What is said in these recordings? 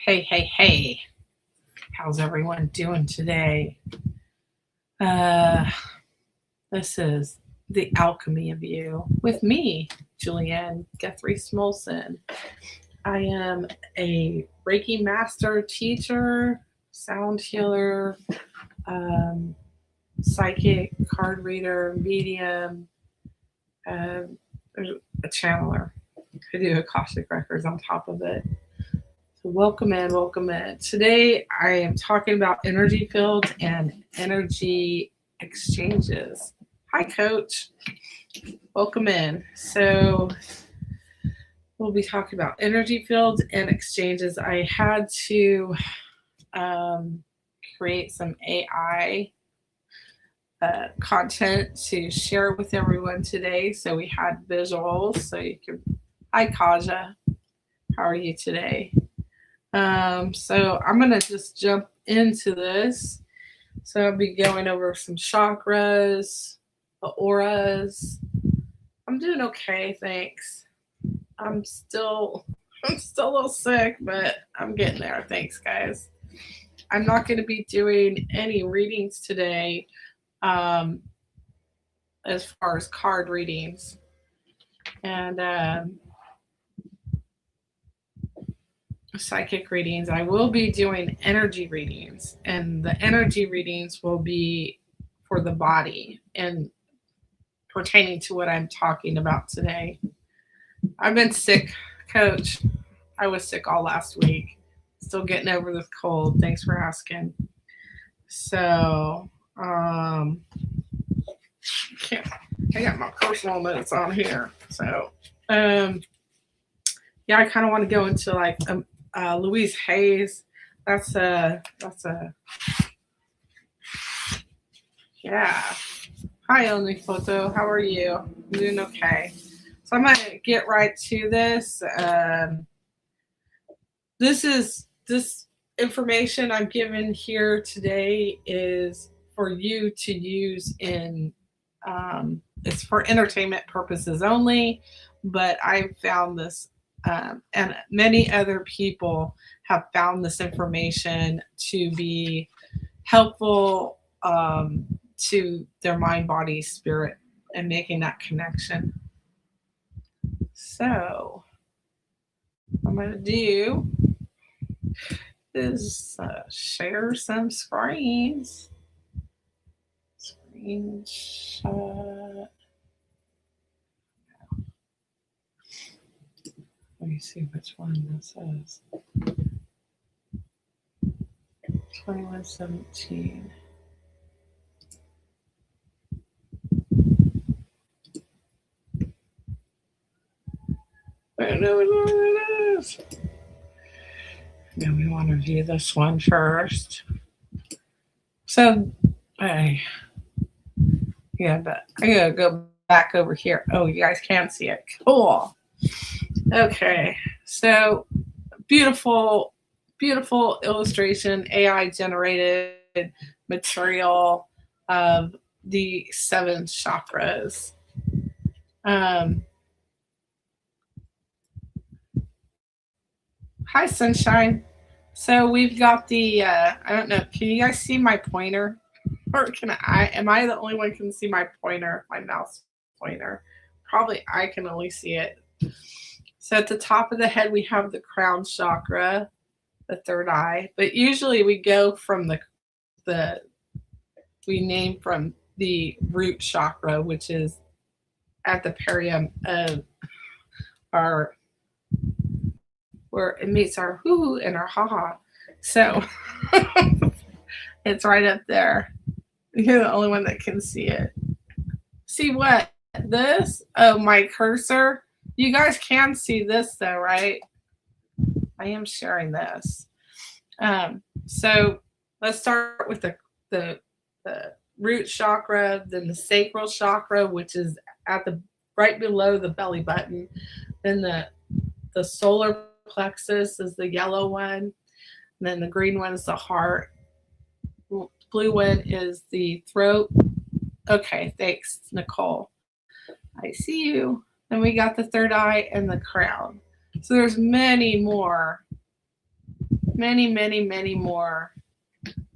Hey, hey, hey. How's everyone doing today? This is the Alchemy of You with me, Julianne Guthrie-Smulson. I am a Reiki master teacher, sound healer, psychic, card reader, medium, there's a channeler. I do Akashic records on top of it. So welcome in, welcome in. Today I am talking about energy fields and energy exchanges. Hi, Coach. Welcome in. So we'll be talking about energy fields and exchanges. I had to create some AI content to share with everyone today. So we had visuals. So you can. Hi, Kaja. How are you today? So I'm going to just jump into this. So I'll be going over some chakras, the auras. I'm doing okay, thanks. I'm still a little sick, but I'm getting there. Thanks, guys. I'm not going to be doing any readings today, as far as card readings. And psychic readings. I will be doing energy readings, and the energy readings will be for the body and pertaining to what I'm talking about today. I've been sick, Coach. I was sick all last week. Still getting over this cold. Thanks for asking. So, I got my personal notes on here. So, yeah, I kind of want to go into like Louise Hayes. That's a yeah. Hi, Only Photo. How are you? I'm doing okay. So I'm gonna get right to this. This information I'm given here today is for you to use in. It's for entertainment purposes only, but I found this. And many other people have found this information to be helpful to their mind, body, spirit, and making that connection. So, what I'm going to do is share some screens. Screenshot. Let me see which one this is. 2117. I don't know what it is. Now we want to view this one first. So, yeah, but I gotta go back over here. Oh, you guys can see it. Cool. Okay, so beautiful illustration, AI generated material of the 7 chakras. Hi, Sunshine. So we've got the, I don't know, can you guys see my pointer? Or am I the only one who can see my pointer, my mouse pointer? Probably I can only see it. So at the top of the head, we have the crown chakra, the third eye. But usually we go from we name from the root chakra, which is at the perium of our, where it meets our hoo and our ha-ha. So it's right up there. You're the only one that can see it. See what? This? Oh, my cursor. You guys can see this though, right? I am sharing this. So let's start with the root chakra, then the sacral chakra, which is at the right below the belly button. Then the solar plexus is the yellow one. And then the green one is the heart. Blue one is the throat. Okay, thanks, Nicole. I see you. Then we got the third eye and the crown. So there's many more many, many, many more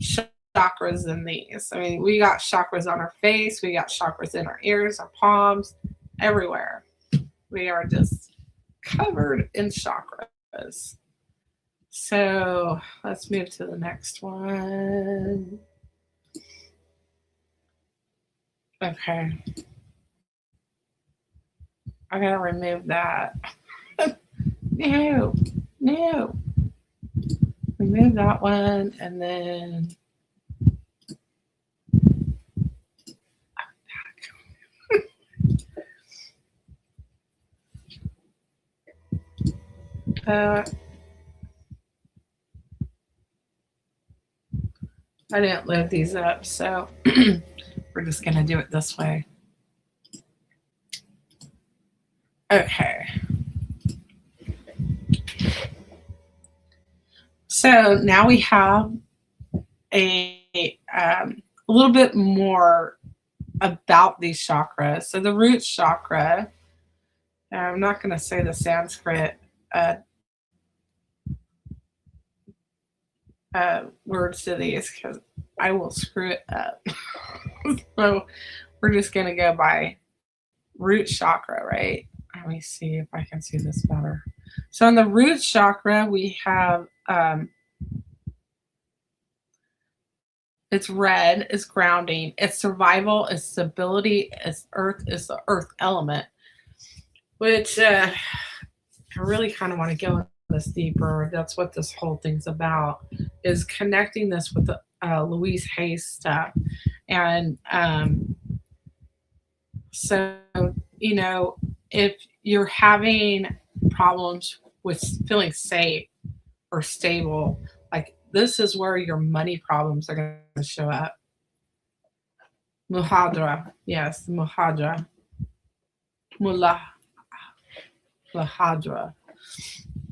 chakras than these. I mean, we got chakras on our face, we got chakras in our ears, our palms, everywhere. We are just covered in chakras. So let's move to the next one. Okay. I gotta remove that. No, no. Remove that one and then I didn't load these up, so we're just gonna do it this way. Okay. So now we have a little bit more about these chakras. So the root chakra, I'm not going to say the Sanskrit words to these because I will screw it up. So we're just going to go by root chakra, right? Let me see if I can see this better. So in the root chakra, we have it's red, it's grounding, it's survival, it's stability, it's earth, it's the earth element, which I really kind of want to go into this deeper. That's what this whole thing's about, is connecting this with the Louise Hay's stuff. And so, you know, if you're having problems with feeling safe or stable, like this is where your money problems are going to show up. Muhadra, yes, Muhadra. Muhadra.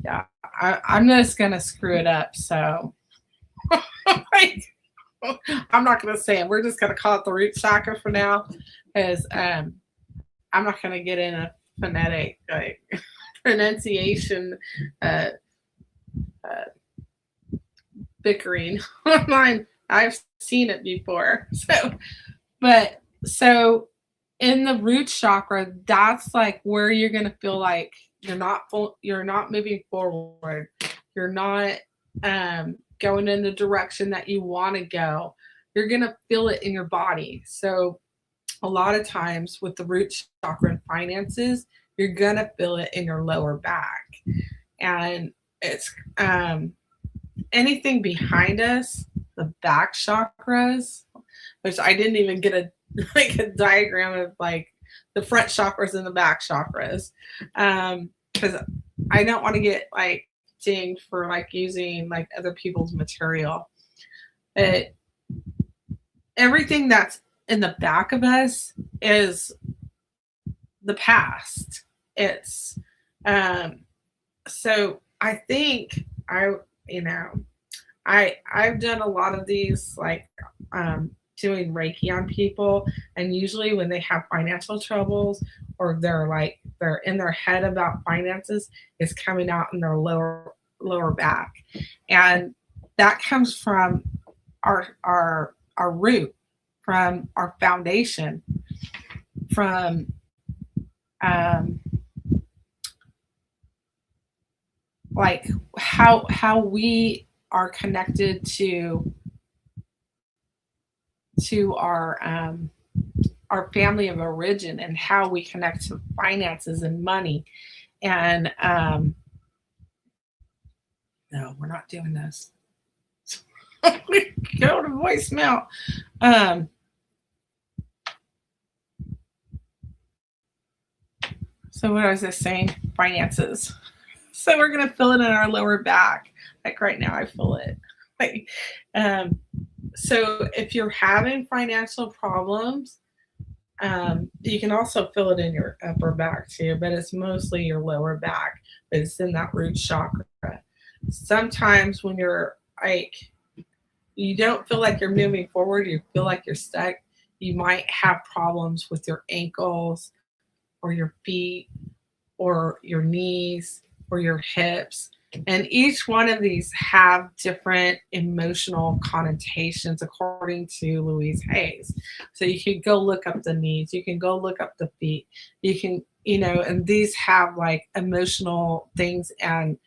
Yeah, I'm just going to screw it up, so I'm not going to say it. We're just going to call it the root chakra for now, because I'm not going to get in a phonetic pronunciation bickering online. I've seen it before. So in the root chakra, that's like where you're going to feel like you're not moving forward. You're not going in the direction that you want to go. You're going to feel it in your body. So a lot of times with the root chakra and finances, you're going to feel it in your lower back. And it's anything behind us, the back chakras, which I didn't even get a diagram of like the front chakras and the back chakras, because I don't want to get like dinged for like using like other people's material. But everything that's in the back of us is the past. It's so I think I've done a lot of these, like doing Reiki on people, and usually when they have financial troubles or they're in their head about finances, it's coming out in their lower back, and that comes from our root, from our foundation, from like how we are connected to our family of origin, and how we connect to finances and money. And no, we're not doing this. Go to voicemail. So what was I saying? Finances. So we're gonna feel it in our lower back. Like right now, I feel it. Like, so if you're having financial problems, you can also feel it in your upper back too, but it's mostly your lower back. But it's in that root chakra. Sometimes when you're like, you don't feel like you're moving forward, you feel like you're stuck, you might have problems with your ankles or your feet or your knees or your hips. And each one of these have different emotional connotations according to Louise Hayes. So you can go look up the knees, you can go look up the feet, you can, and these have like emotional things and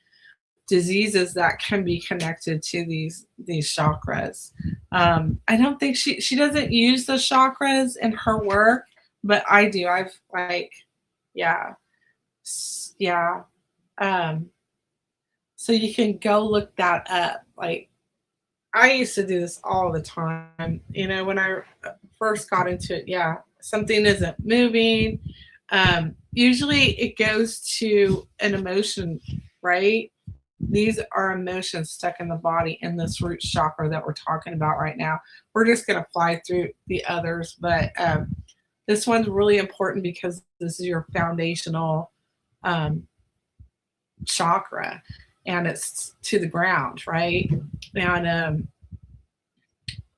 diseases that can be connected to these chakras. I don't think she doesn't use the chakras in her work, but I do. I've like, yeah, yeah. Um, so you can go look that up. Like I used to do this all the time. When I first got into it, yeah, something isn't moving. Usually it goes to an emotion, right? These are emotions stuck in the body in this root chakra that we're talking about right now. We're just going to fly through the others, but this one's really important because this is your foundational um, chakra and it's to the ground, right? And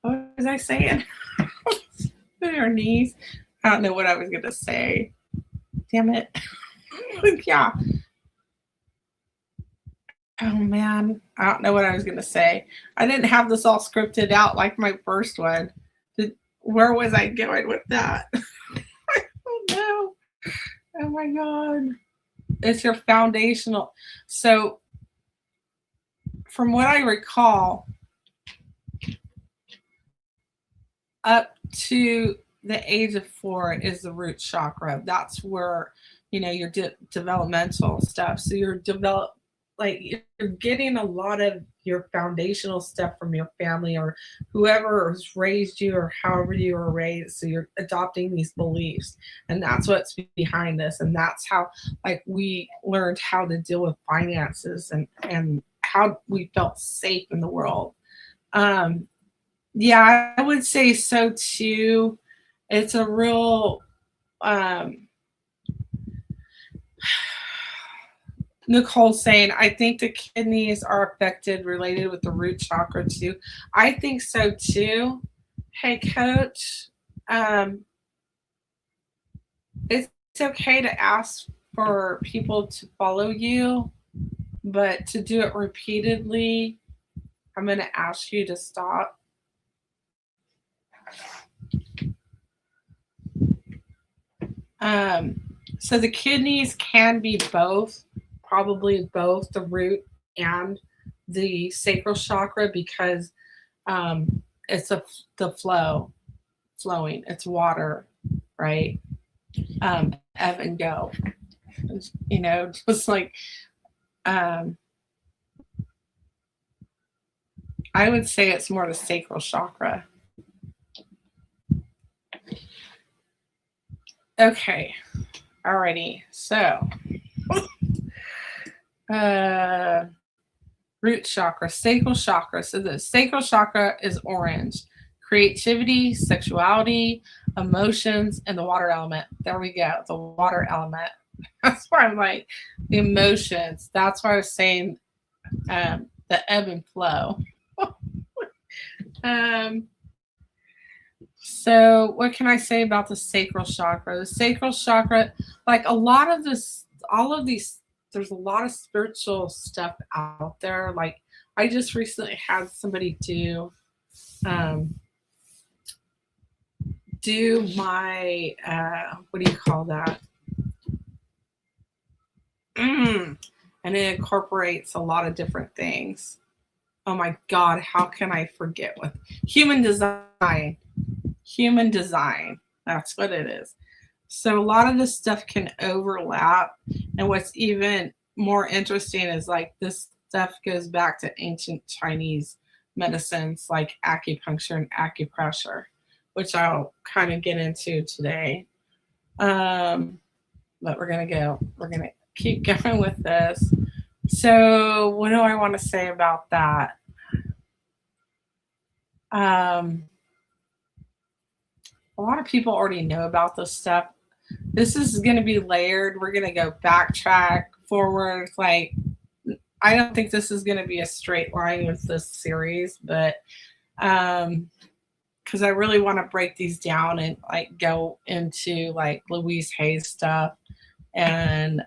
what was I saying? Your knees. I don't know what I was going to say. Damn it. Yeah. Oh man, I don't know what I was gonna say. I didn't have this all scripted out like my first one. Where was I going with that? I don't know. Oh my god. It's your foundational. So from what I recall, up to the age of 4 is the root chakra. That's where your developmental stuff. So you're you're getting a lot of your foundational stuff from your family or whoever has raised you or however you were raised. So you're adopting these beliefs, and that's what's behind this. And that's how we learned how to deal with finances and how we felt safe in the world. Yeah, I would say so too. It's a real Nicole's saying, I think the kidneys are affected related with the root chakra too. I think so too. Hey, coach, it's okay to ask for people to follow you, but to do it repeatedly, I'm going to ask you to stop. So the kidneys can be both, probably both the root and the sacral chakra because it's the flowing. It's water, right? Ebb and go. Just like I would say it's more the sacral chakra. Okay. Alrighty. So root chakra, sacral chakra. So the sacral chakra is orange. Creativity, sexuality, emotions, and the water element. There we go. The water element. That's why I'm like the emotions. That's why I was saying the ebb and flow. So what can I say about the sacral chakra? The sacral chakra, like a lot of this, all of these, there's a lot of spiritual stuff out there. Like I just recently had somebody do my what do you call that? And it incorporates a lot of different things. Oh my God, how can I forget what human design? Human design. That's what it is. So a lot of this stuff can overlap. And what's even more interesting is like this stuff goes back to ancient Chinese medicines like acupuncture and acupressure, which I'll kind of get into today. But we're going to keep going with this. So what do I want to say about that? A lot of people already know about this stuff. This is going to be layered. We're going to go backtrack forward. Like, I don't think this is going to be a straight line with this series, but because I really want to break these down and like go into like Louise Hayes stuff and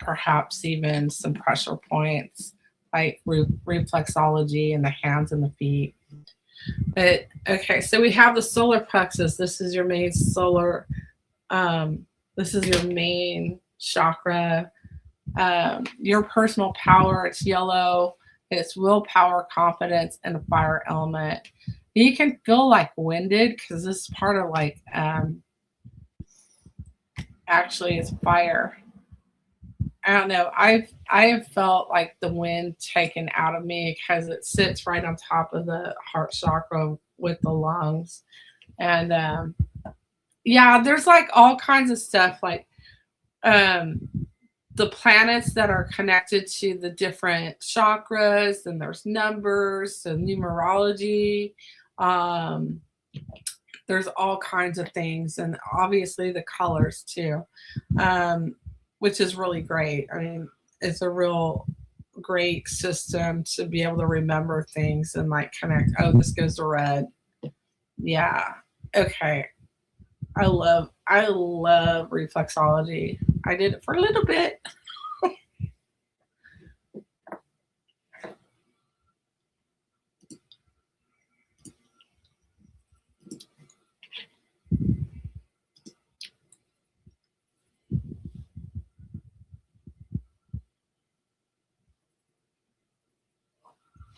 perhaps even some pressure points like reflexology in the hands and the feet. But okay, so we have the solar plexus. This is your main solar. This is your main chakra. Your personal power. It's yellow. It's willpower, confidence, and the fire element. You can feel like winded because this is part of like actually it's fire. I don't know. I have felt like the wind taken out of me because it sits right on top of the heart chakra with the lungs. And yeah, there's like all kinds of stuff like the planets that are connected to the different chakras, and there's numbers, so numerology. There's all kinds of things, and obviously the colors too. Which is really great. I mean, it's a real great system to be able to remember things and like connect. Oh, this goes to red. Yeah. Okay. I love reflexology. I did it for a little bit.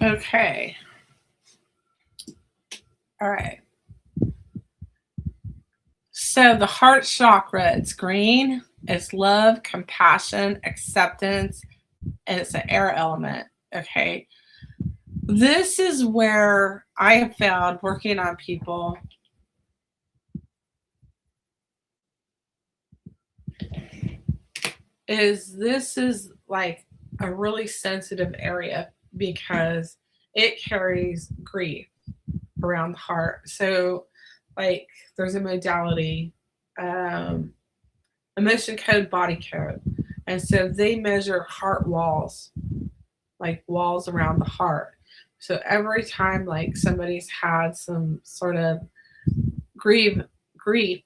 Okay. All right. So the heart chakra, it's green. It's love, compassion, acceptance, and it's an air element. Okay. This is where I have found working on people this is like a really sensitive area because it carries grief around the heart. So like there's a modality, emotion code, body code. And so they measure heart walls, like walls around the heart. So every time like somebody's had some sort of grief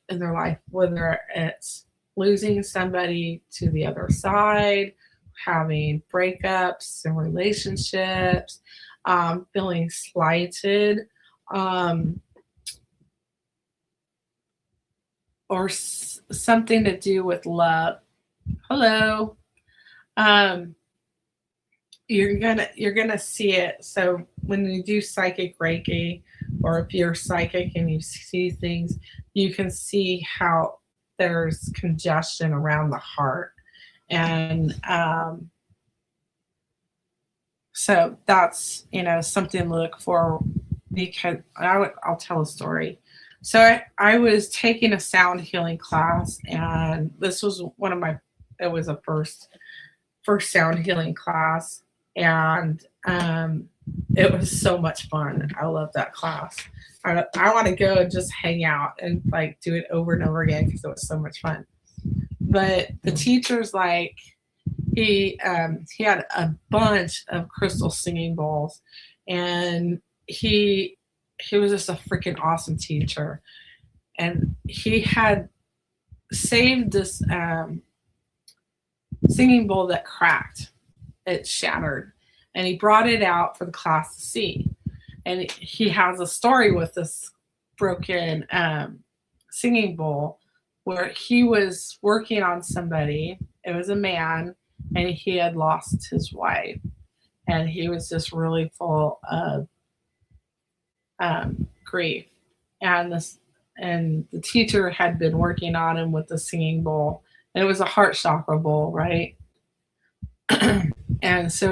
in their life, whether it's losing somebody to the other side, having breakups and relationships, feeling slighted, or something to do with love. Hello. You're gonna see it. So when you do psychic Reiki, or if you're psychic and you see things, you can see how there's congestion around the heart. And so that's, something to look for, because I'll tell a story. So I was taking a sound healing class, and this was it was a first sound healing class, and it was so much fun. I love that class. I want to go and just hang out and like do it over and over again because it was so much fun. But the teacher's like, he had a bunch of crystal singing bowls, and he was just a freaking awesome teacher. And he had saved this singing bowl that cracked. It shattered, and he brought it out for the class to see. And he has a story with this broken singing bowl where he was working on somebody. It was a man, and he had lost his wife, and he was just really full of grief. And the teacher had been working on him with the singing bowl, and it was a heart chakra bowl, right? And so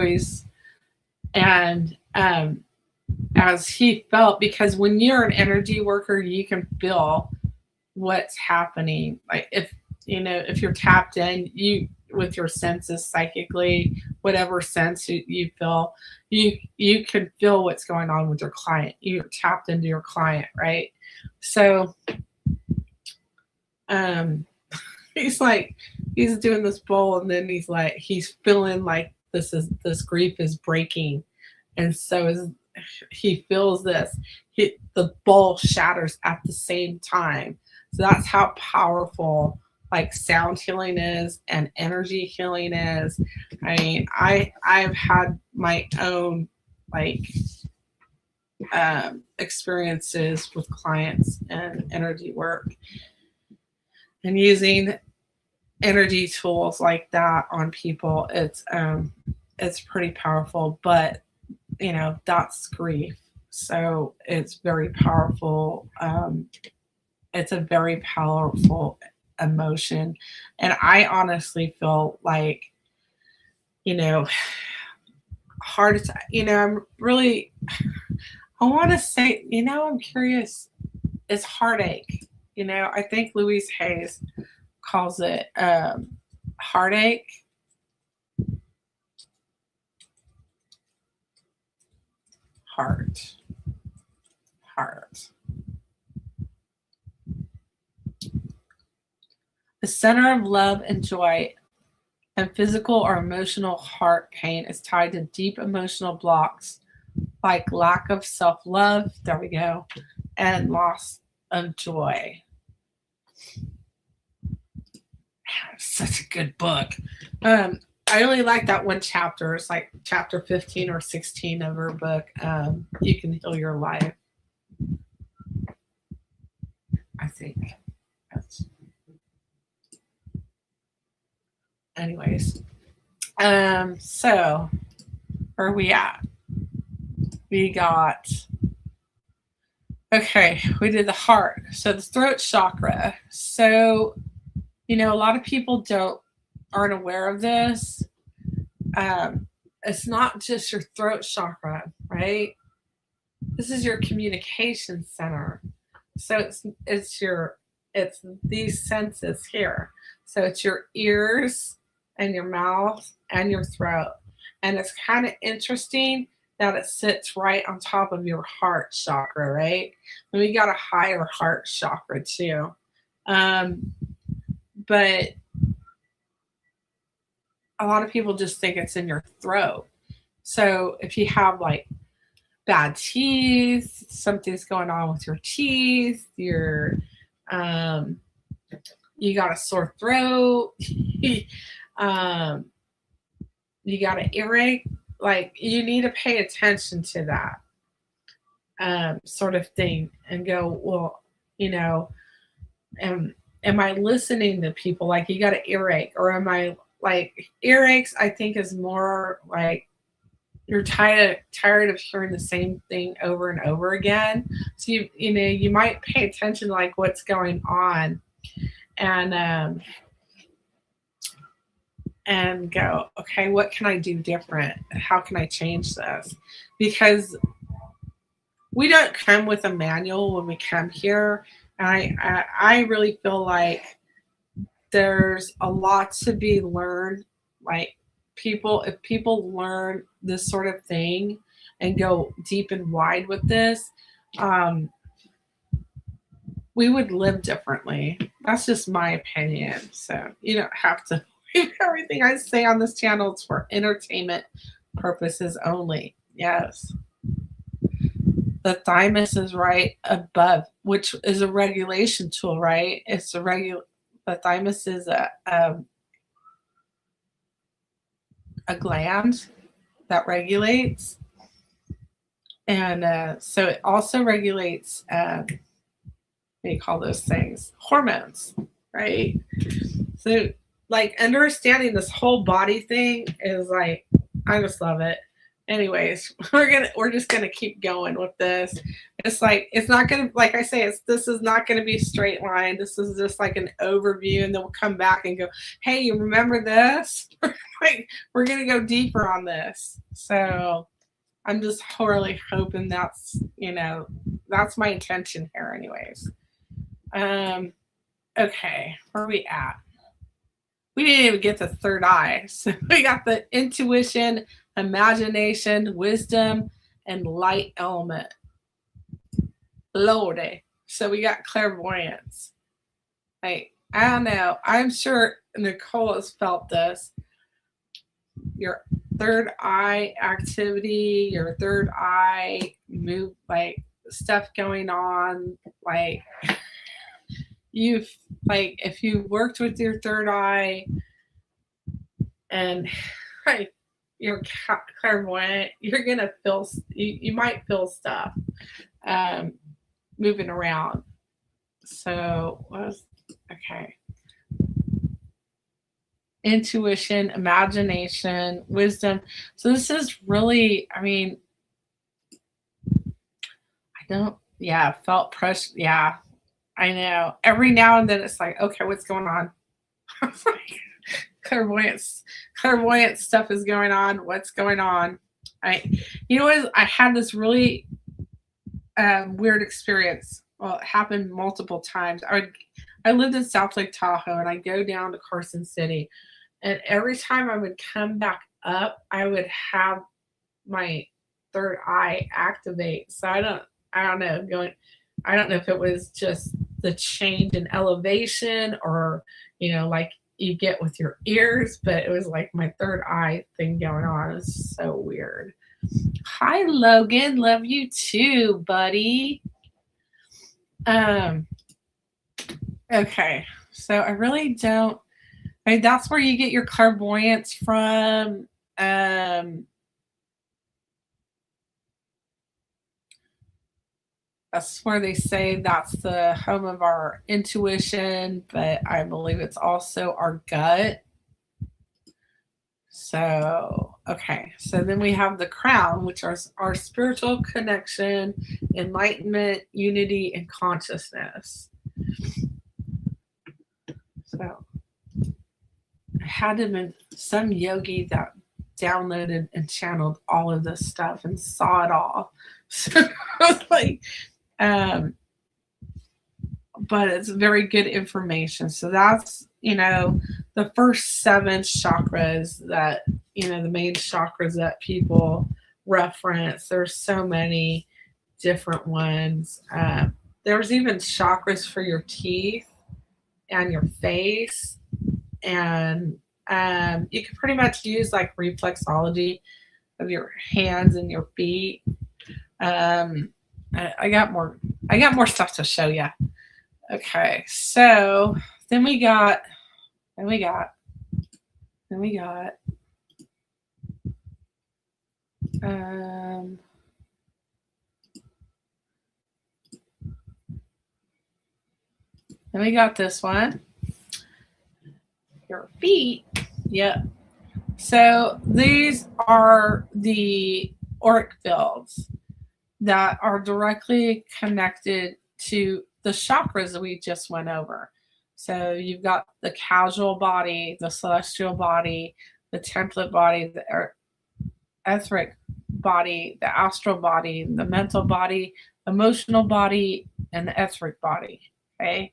as he felt, because when you're an energy worker, you can feel what's happening. Like if you're tapped in, you with your senses psychically, whatever sense you feel, you can feel what's going on with your client. You're tapped into your client, right? So he's doing this bowl, and then he's feeling like this grief is breaking, and so he feels this. The bowl shatters at the same time. So that's how powerful like sound healing is and energy healing is. I mean, I've had my own like experiences with clients and energy work, and using energy tools like that on people. It's pretty powerful, but you know, that's grief, so it's very powerful. It's a very powerful emotion, and I honestly feel like, you know, hard, you know, I'm really, I want to say, you know, I'm curious, it's heartache. You know, I think Louise Hayes calls it heartache. Heart. The center of love and joy and physical or emotional heart pain is tied to deep emotional blocks like lack of self-love, there we go, and loss of joy. Such a good book. I only like that one chapter. It's like chapter 15 or 16 of her book, You Can Heal Your Life. I think that's. Anyways, so where are we at? We got, okay, we did the heart. So the throat chakra. So, you know, a lot of people aren't aware of this. It's not just your throat chakra, right? This is your communication center. So it's these senses here. So it's your ears and your mouth and your throat. And it's kind of interesting that it sits right on top of your heart chakra, right? And we got a higher heart chakra too. But a lot of people just think it's in your throat. So if you have like bad teeth, something's going on with your teeth, you got a sore throat, you got an earache, like you need to pay attention to that sort of thing and go, well, you know, am I listening to people? Like you got an earache, or am I like earaches? I think is more like you're tired of hearing the same thing over and over again. So you know, you might pay attention to like what's going on, and go, okay, what can I do different? How can I change this? Because we don't come with a manual when we come here. And I really feel like there's a lot to be learned. Like if people learn this sort of thing and go deep and wide with this, we would live differently. That's just my opinion. So you don't have to believe everything I say on this channel. It's for entertainment purposes only. Yes. The thymus is right above, which is a regulation tool, right? It's the thymus is a gland that regulates, and so it also regulates what do you call those things? Hormones, right? So like understanding this whole body thing is like, I just love it. Anyways, we're just gonna keep going with this. It's like, it's not gonna, like I say, this is not gonna be straight line. This is just like an overview, and then we'll come back and go, hey, you remember this? Like we're gonna go deeper on this. So I'm just really hoping that's, you know, that's my intention here anyways. Okay, where are we at? We didn't even get the third eye. So we got the intuition, imagination, wisdom, and light element. Lordy. So we got clairvoyance. Like, I don't know. I'm sure Nicole has felt this. Your third eye activity, your third eye move, like stuff going on, like you've like if you worked with your third eye and right, you're clairvoyant, you're gonna feel you might feel stuff um, moving around. So okay. Intuition, imagination, wisdom. So this is really, I mean, I don't, yeah, felt pressure. Yeah, I know. Every now and then it's like, okay, what's going on? Clairvoyant stuff is going on. What's going on? You know what? I had this really weird experience. Well, it happened multiple times. I lived in South Lake Tahoe, and I go down to Carson City, and every time I would come back up, I would have my third eye activate. So I don't know, I don't know if it was just the change in elevation or, like you get with your ears, but it was like my third eye thing going on. It's so weird. Hi, Logan. Love you too, buddy. Okay. So I really don't. I mean, that's where you get your clairvoyance from. That's where they say that's the home of our intuition, but I believe it's also our gut. So, okay. So then we have the crown, which are our spiritual connection, enlightenment, unity, and consciousness. So, I had to been some yogi that downloaded and channeled all of this stuff and saw it all. So I was like, but it's very good information. So that's, the first 7 chakras that, the main chakras that people reference. There's so many different ones. There's even chakras for your teeth and your face. And you can pretty much use like reflexology of your hands and your feet. I got more stuff to show you. Okay, so then we got this one. Your feet. Yep. So these are the auric fields that are directly connected to the chakras that we just went over. So you've got the causal body, the celestial body, the template body, the etheric body, the astral body, the mental body, emotional body, and the etheric body. Okay.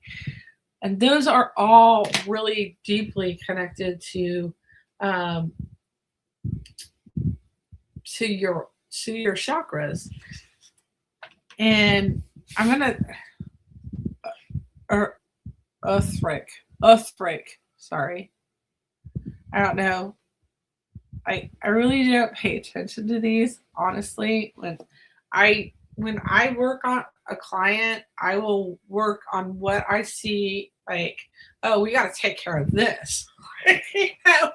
And those are all really deeply connected to your chakras. And I'm gonna etheric. Sorry, I don't know. I really don't pay attention to these, honestly. When I work on a client, I will work on what I see. Like, oh, we got to take care of this. I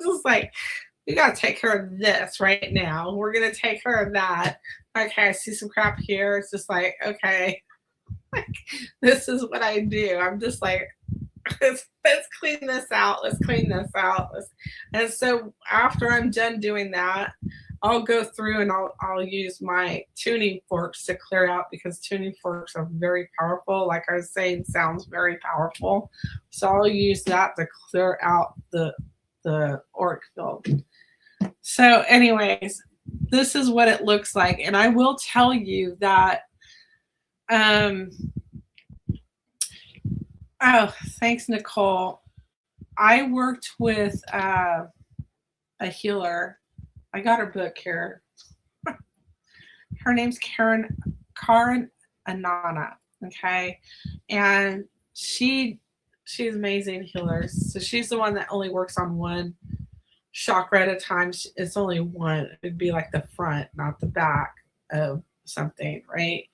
was like, we got to take care of this right now. We're gonna take care of that. Okay, I see some crap here. It's just like, okay, like this is what I do. I'm just like, let's clean this out. Let's clean this out. And so after I'm done doing that, I'll go through and I'll use my tuning forks to clear out, because tuning forks are very powerful. Like I was saying, sounds very powerful. So I'll use that to clear out the auric field. So anyways, this is what it looks like. And I will tell you that oh, thanks, Nicole. I worked with a healer. I got her book here. Her name's Karen Anana. Okay. And she's amazing healer. So she's the one that only works on one chakra at a time. It's only one. It'd be like the front, not the back of something, right?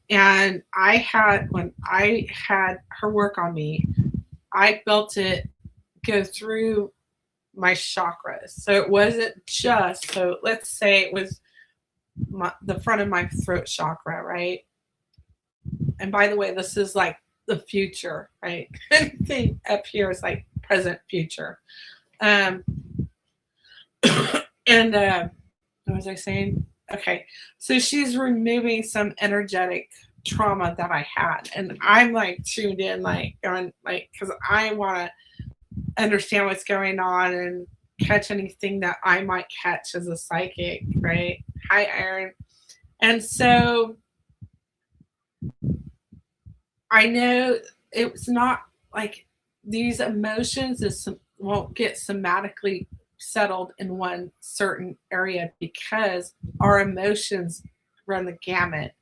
And when I had her work on me, I felt it go through my chakras. So it wasn't just, so let's say it was the front of my throat chakra, right? And by the way, this is like the future, right? Anything up here is like present, future. Um, and what was I saying? Okay, so she's removing some energetic trauma that I had, and I'm like tuned in, like going, like, because I want to understand what's going on and catch anything that I might catch as a psychic, right? Hi, Aaron. And so I know it's not like these emotions won't get somatically settled in one certain area, because our emotions run the gamut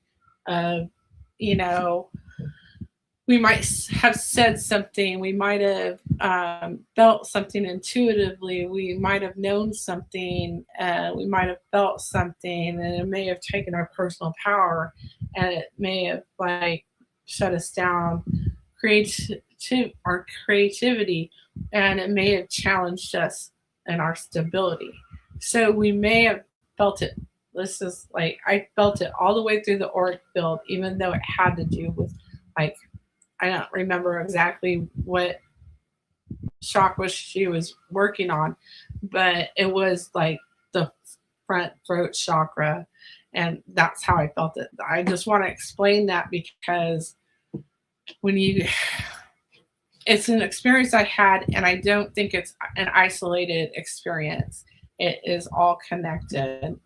of, you know, we might have said something, we might have felt something intuitively, we might have known something, we might have felt something, and it may have taken our personal power, and it may have like shut us down, our creativity, and it may have challenged us in our stability. So we may have felt it. This is like, I felt it all the way through the auric field, even though it had to do with, like, I don't remember exactly what chakra she was working on, but it was like the front throat chakra, and that's how I felt it. I just want to explain that because it's an experience I had, and I don't think it's an isolated experience. It is all connected.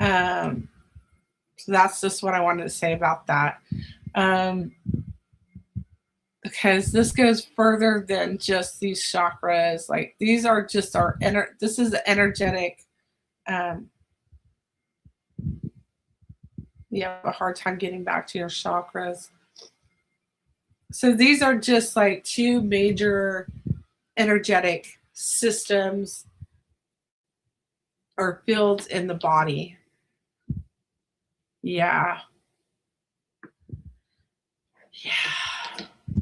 So that's just what I wanted to say about that. Because this goes further than just these chakras. Like, these are just this is the energetic. You have a hard time getting back to your chakras. So these are just like two major energetic systems or fields in the body. Yeah. Yeah.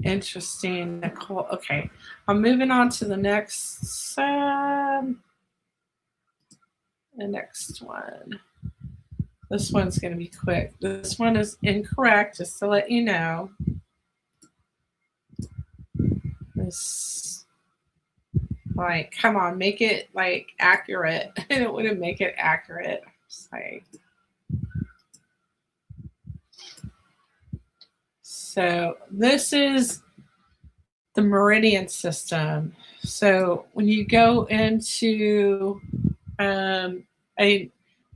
Interesting, Nicole. Okay. I'm moving on to the next one. This one's going to be quick. This one is incorrect, just to let you know. This, like, come on, make it like accurate. I don't want to make it accurate. Like, so this is the meridian system. So when you go into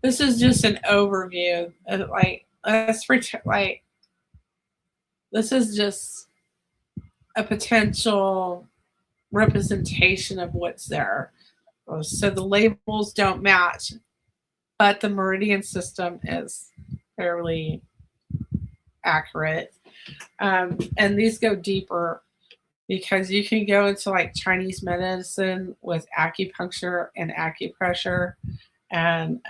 this is just an overview of, like, this is just a potential representation of what's there. So the labels don't match, but the meridian system is fairly accurate. And these go deeper, because you can go into like Chinese medicine with acupuncture and acupressure, and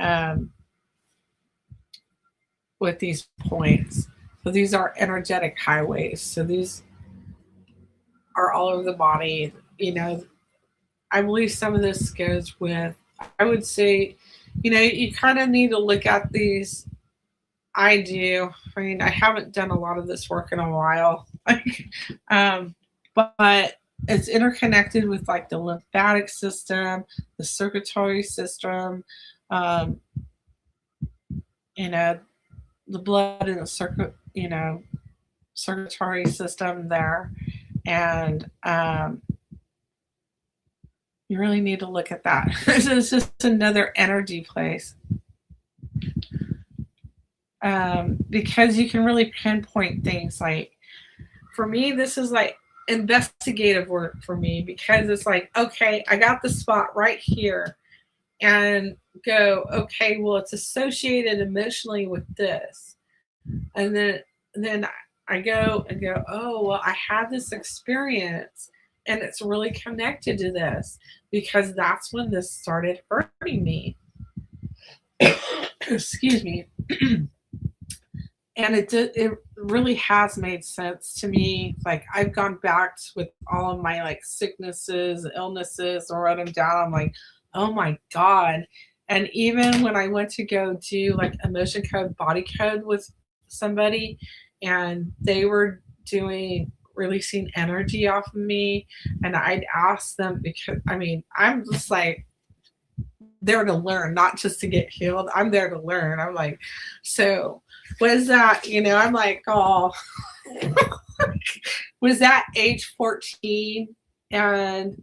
with these points. So these are energetic highways. So these are all over the body. You know, I believe some of this goes with, I would say, you know, you kind of need to look at these. I do. I mean, I haven't done a lot of this work in a while. But it's interconnected with like the lymphatic system, the circulatory system, you know, the blood in the circulatory system there. And you really need to look at that. It's just another energy place. Because you can really pinpoint things. Like, for me, this is like investigative work for me, because it's like, okay, I got the spot right here, and go, okay, well, it's associated emotionally with this, and then I go and go, oh, well, I had this experience, and it's really connected to this, because that's when this started hurting me. Excuse me. and it really has made sense to me. Like I've gone back with all of my like sicknesses, illnesses, and wrote them down. I'm like, oh my god. And even when I went to go do like emotion code, body code with somebody, and they were doing releasing energy off of me, and I'd ask them, because I mean, I'm just like there to learn, not just to get healed. I'm there to learn. I'm like, so was that, I'm like, oh, was that age 14? And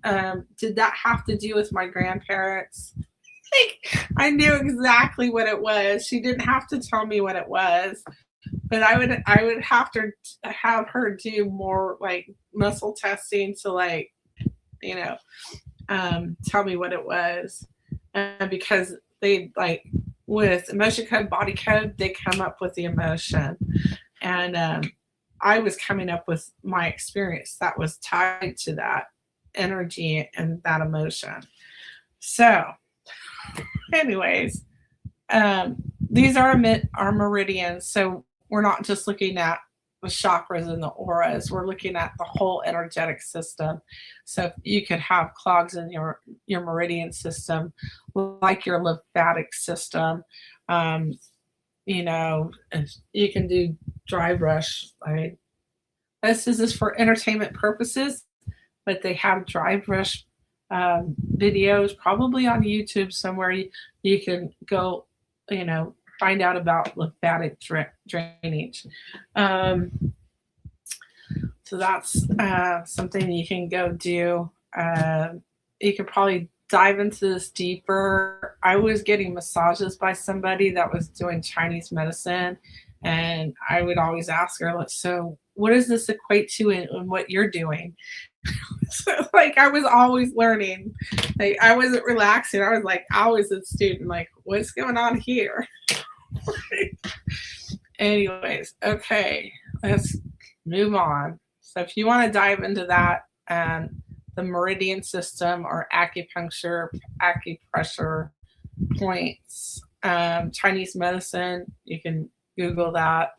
did that have to do with my grandparents? Like, I knew exactly what it was. She didn't have to tell me what it was, but I would have to have her do more like muscle testing to like, you know, tell me what it was. Because they like with emotion code, body code, they come up with the emotion, and I was coming up with my experience that was tied to that energy and that emotion. So, anyways, these are our meridians. So we're not just looking at the chakras and the auras. We're looking at the whole energetic system. So you could have clogs in your meridian system, like your lymphatic system. You know, you can do dry brush. This is for entertainment purposes, but they have dry brush videos probably on YouTube somewhere. You can go, find out about lymphatic drainage. So that's something you can go do. You could probably dive into this deeper. I was getting massages by somebody that was doing Chinese medicine, and I would always ask her, so what does this equate to in what you're doing? So, like, I was always learning. Like, I wasn't relaxing. I was like always a student. Like, what's going on here? Anyways, okay, let's move on. So, if you want to dive into that, the meridian system or acupuncture, acupressure points, Chinese medicine, you can Google that.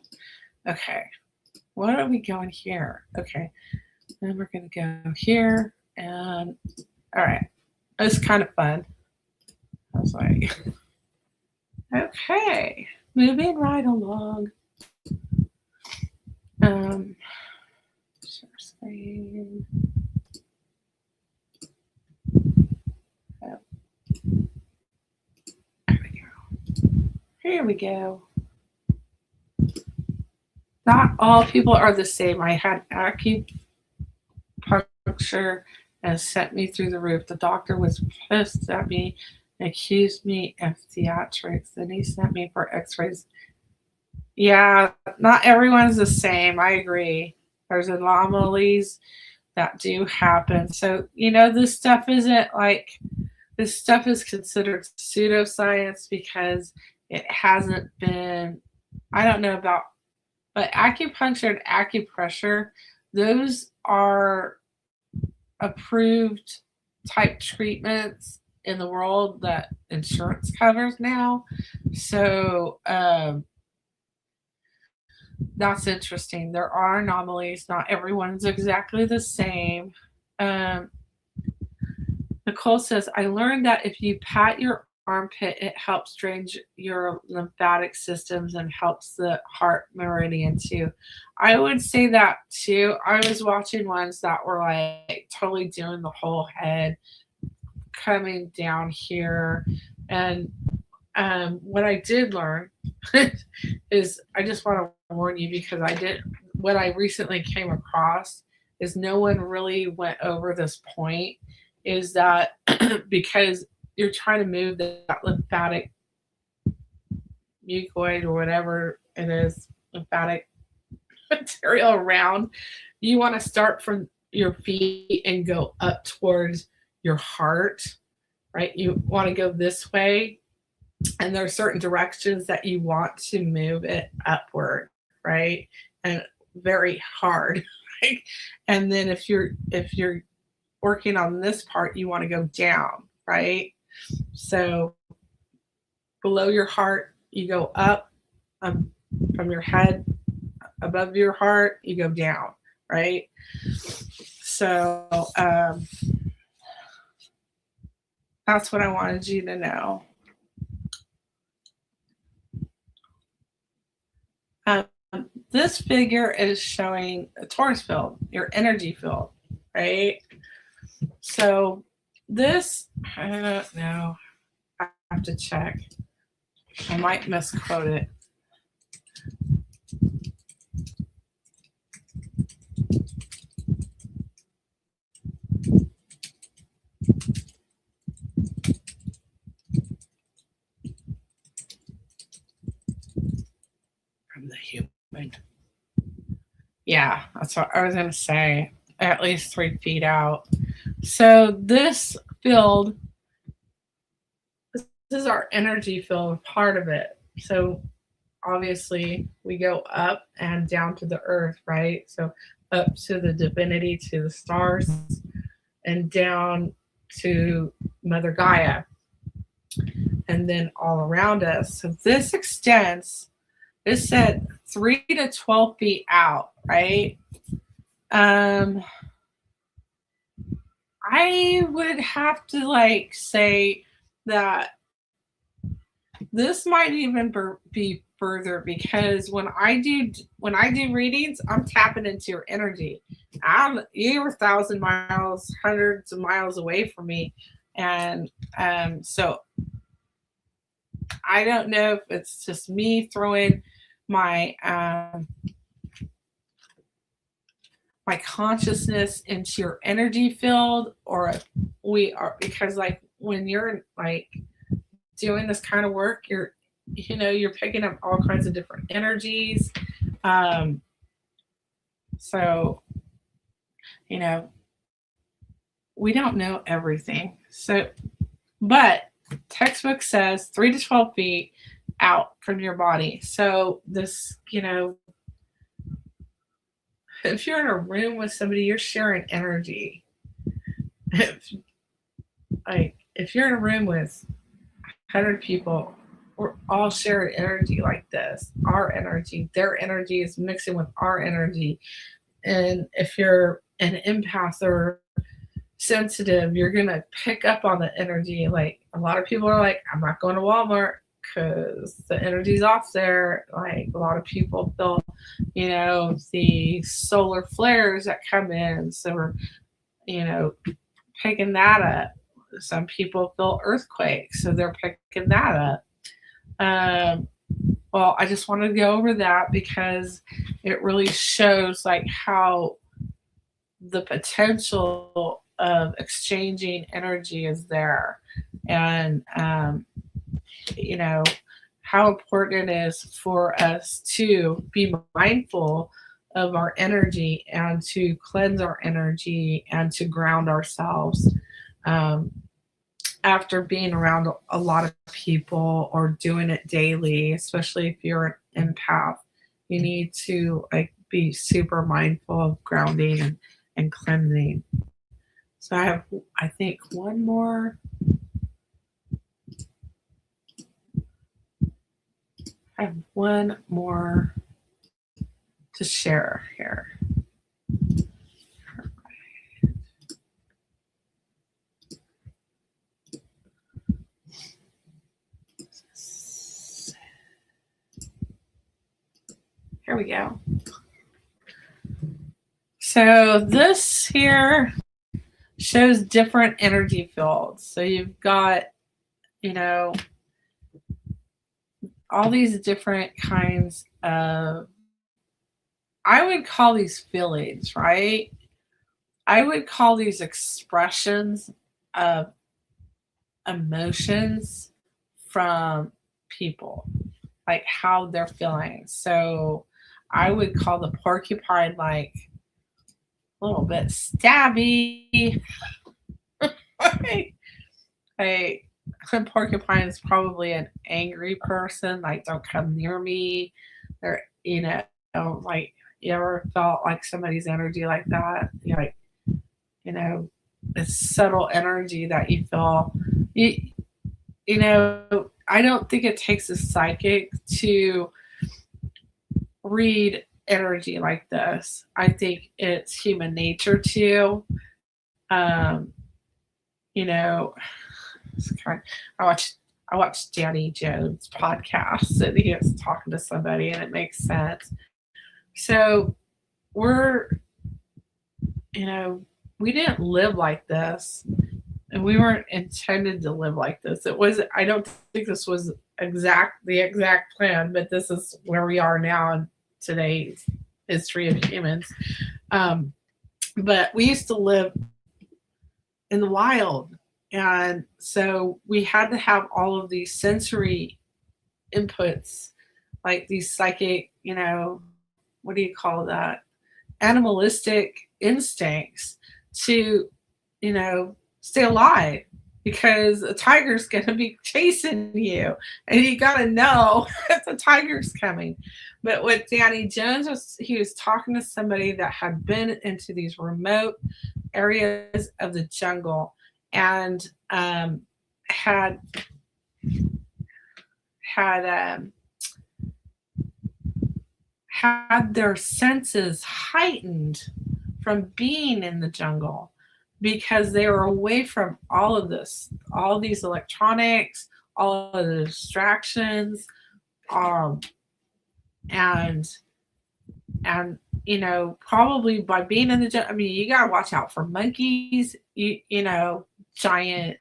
Okay, what are we going here? Okay. Then we're going to go here, and all right, it's kind of fun. I was like, okay, moving right along. Share screen. Oh. There we go. Here we go. Not all people are the same. I had acupuncture and sent me through the roof. The doctor was pissed at me and accused me of theatrics. Then he sent me for x-rays. Yeah, not everyone's the same. I agree. There's anomalies that do happen. So, this stuff this stuff is considered pseudoscience because it hasn't been, I don't know about, but acupuncture and acupressure, those are approved type treatments in the world that insurance covers now. So that's interesting. There are anomalies. Not everyone's exactly the same. Nicole says, I learned that if you pat your armpit, it helps drain your lymphatic systems and helps the heart meridian too. I would say that too. I was watching ones that were like totally doing the whole head coming down here. And what I did learn is, I just want to warn you, because what I recently came across is no one really went over this point, is that because you're trying to move that lymphatic mucoid or whatever it is, lymphatic material around, you want to start from your feet and go up towards your heart, right? You want to go this way, and there are certain directions that you want to move it upward, right? And very hard, right? And then if you're working on this part, you want to go down, right? So below your heart, you go up from your head above your heart, you go down, right? So that's what I wanted you to know. This figure is showing a Taurus field, your energy field, right? So this, I don't know. I have to check. I might misquote it. From the human. Yeah, that's what I was going to say. At least 3 feet out. So this field, this is our energy field, part of it. So obviously we go up and down to the earth, right? So up to the divinity, to the stars, and down to Mother Gaia, and then all around us. So this extends, it said 3 to 12 feet out, right? I would have to say that this might even be further, because when I do readings, I'm tapping into your energy. You're 1,000 miles, hundreds of miles away from me, and so I don't know if it's just me throwing my my consciousness into your energy field, or we are, because when you're doing this kind of work, you're picking up all kinds of different energies. So we don't know everything. So, but textbook says 3 to 12 feet out from your body. So this, if you're in a room with somebody, you're sharing energy. If you're in a room with 100 people, we're all sharing energy like this. Our energy, their energy is mixing with our energy. And if you're an empath or sensitive, you're going to pick up on the energy. Like a lot of people are like, I'm not going to Walmart because the energy's off there. Like a lot of people feel, the solar flares that come in. So we're, picking that up. Some people feel earthquakes, so they're picking that up. Well, I just wanted to go over that because it really shows how the potential of exchanging energy is there, and how important it is for us to be mindful of our energy and to cleanse our energy and to ground ourselves. After being around a lot of people or doing it daily, especially if you're an empath, you need to be super mindful of grounding and cleansing. So I have, I think, one more. I have one more to share here. Here we go. So this here shows different energy fields. So you've got, all these different kinds of, I would call these feelings, right? I would call these expressions of emotions from people, like how they're feeling. So I would call the porcupine a little bit stabby. A porcupine is probably an angry person, don't come near me. They're, you ever felt like somebody's energy like that? You're it's subtle energy that you feel. I don't think it takes a psychic to read energy like this. I think it's human nature to. Um, you know, it's kind of, I watched Danny Jones' podcast and he was talking to somebody and it makes sense. So we're, you know, we didn't live like this and we weren't intended to live like this. It was, I don't think this was the exact plan, but this is where we are now in today's history of humans. But we used to live in the wild. And so we had to have all of these sensory inputs, like these psychic, what do you call that? Animalistic instincts to, stay alive because a tiger's going to be chasing you and you got to know that the tiger's coming. But with Danny Jones, he was talking to somebody that had been into these remote areas of the jungle and had their senses heightened from being in the jungle because they were away from all of this, all these electronics, all of the distractions, and probably by being in the jungle, I mean, you gotta watch out for monkeys, giant,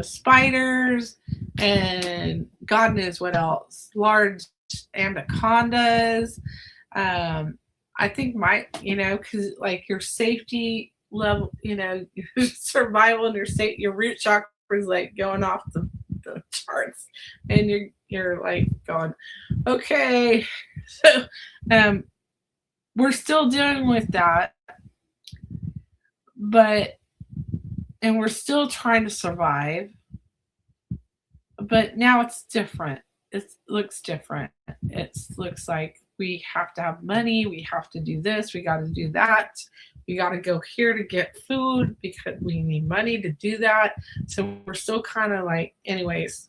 spiders, and God knows what else, large anacondas. I think because like your safety level, your survival and your root chakra is like going off the charts, and you're like going, okay. So we're still dealing with that, and we're still trying to survive, but now it's different. It looks different. It looks like we have to have money, we have to do this, we got to do that, we got to go here to get food because we need money to do that. So we're still kind of like, anyways,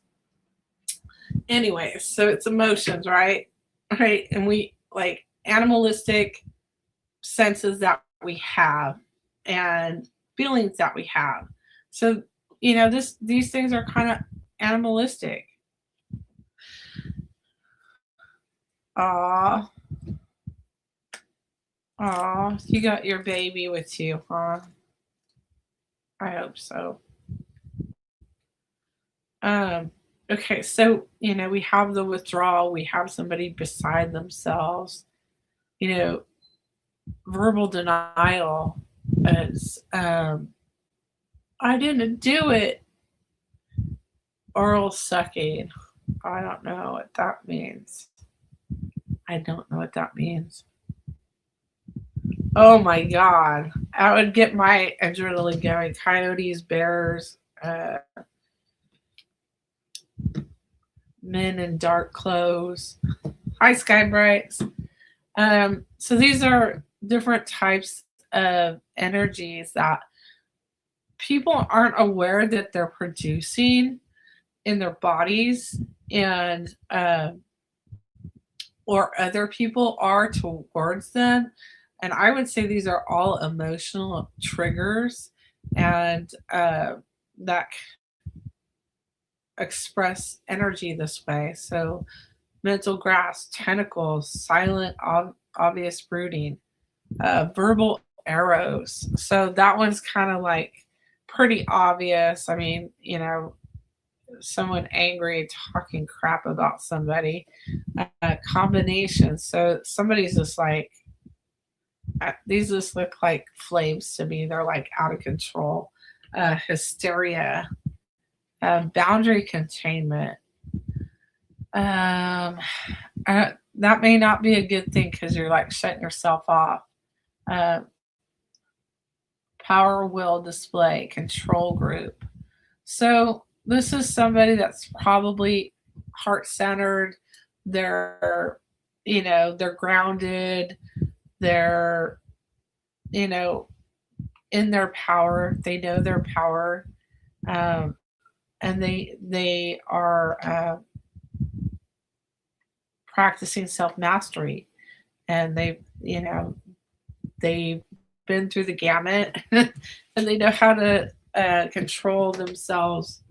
so it's emotions, right? And we like animalistic senses that we have and feelings that we have. So these things are kind of animalistic. Aw, you got your baby with you, huh? I hope so. Okay, so we have the withdrawal, we have somebody beside themselves. Verbal denial is I didn't do it. Oral sucking. I don't know what that means. Oh my God. I would get my adrenaline going. Coyotes, bears, men in dark clothes. Hi, Sky Brights. So these are different types of energies that people aren't aware that they're producing in their bodies, and or other people are towards them. And I would say these are all emotional triggers, and that express energy this way. So mental grasp, tentacles, silent, obvious brooding, verbal arrows. So that one's kind of like pretty obvious. I mean, someone angry talking crap about somebody. Combination. So somebody's just like, these just look like flames to me. They're like out of control. Hysteria. Boundary containment. That may not be a good thing because you're like shutting yourself off. Power will display, control group. So this is somebody that's probably heart-centered. They're grounded. They're, in their power. They know their power. And they are practicing self-mastery, and they've been through the gamut and they know how to control themselves.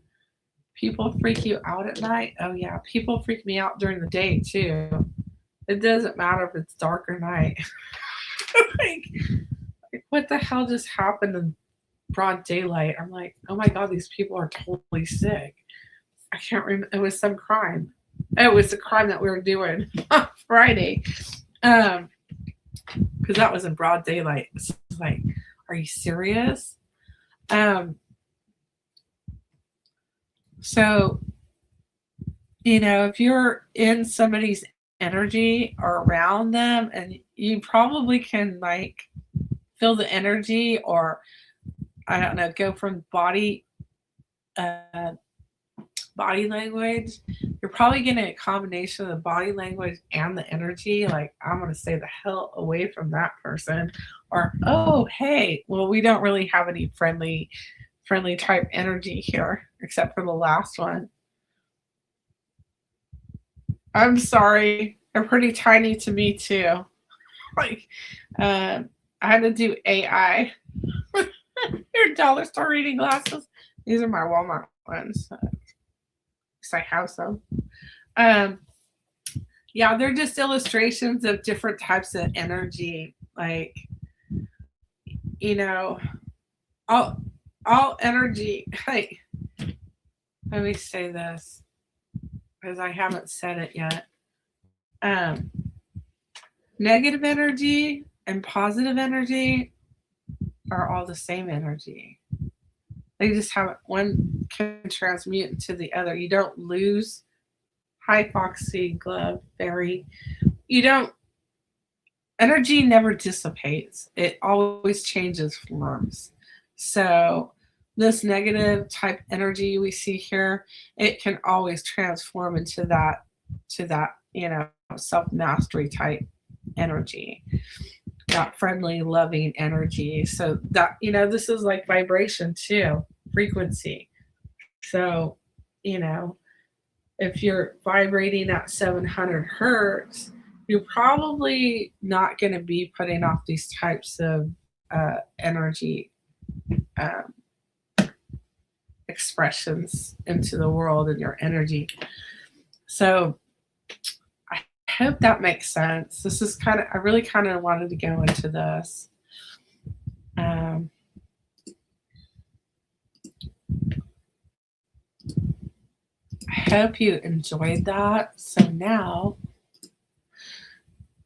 People freak you out at night? Oh yeah, people freak me out during the day too. It doesn't matter if it's dark or night. like, what the hell just happened in broad daylight? I'm like, oh my god, these people are totally sick. I can't remember. It was some crime. It was the crime that we were doing on Friday. Because that was in broad daylight. So like, are you serious? So, if you're in somebody's energy or around them, and you probably can like feel the energy, or I don't know, go from body language, you're probably getting a combination of the body language and the energy. Like, I'm going to stay the hell away from that person. Or, oh, hey, well, we don't really have any friendly type energy here, except for the last one. I'm sorry. They're pretty tiny to me too. Like, I had to do AI. Your dollar store reading glasses. These are my Walmart ones. I have some. Yeah, they're just illustrations of different types of energy. Like, all energy. Like, let me say this, because I haven't said it yet. Negative energy and positive energy are all the same energy. They just have one can transmute into the other. You don't lose hypoxia, glove, fairy. You don't. Energy never dissipates. It always changes forms. So this negative type energy we see here, it can always transform into that self-mastery type energy, that friendly, loving energy. So that, this is like vibration too, frequency. So, if you're vibrating at 700 hertz, you're probably not going to be putting off these types of energy expressions into the world in your energy. So I hope that makes sense. This is I really kind of wanted to go into this. I hope you enjoyed that. So now,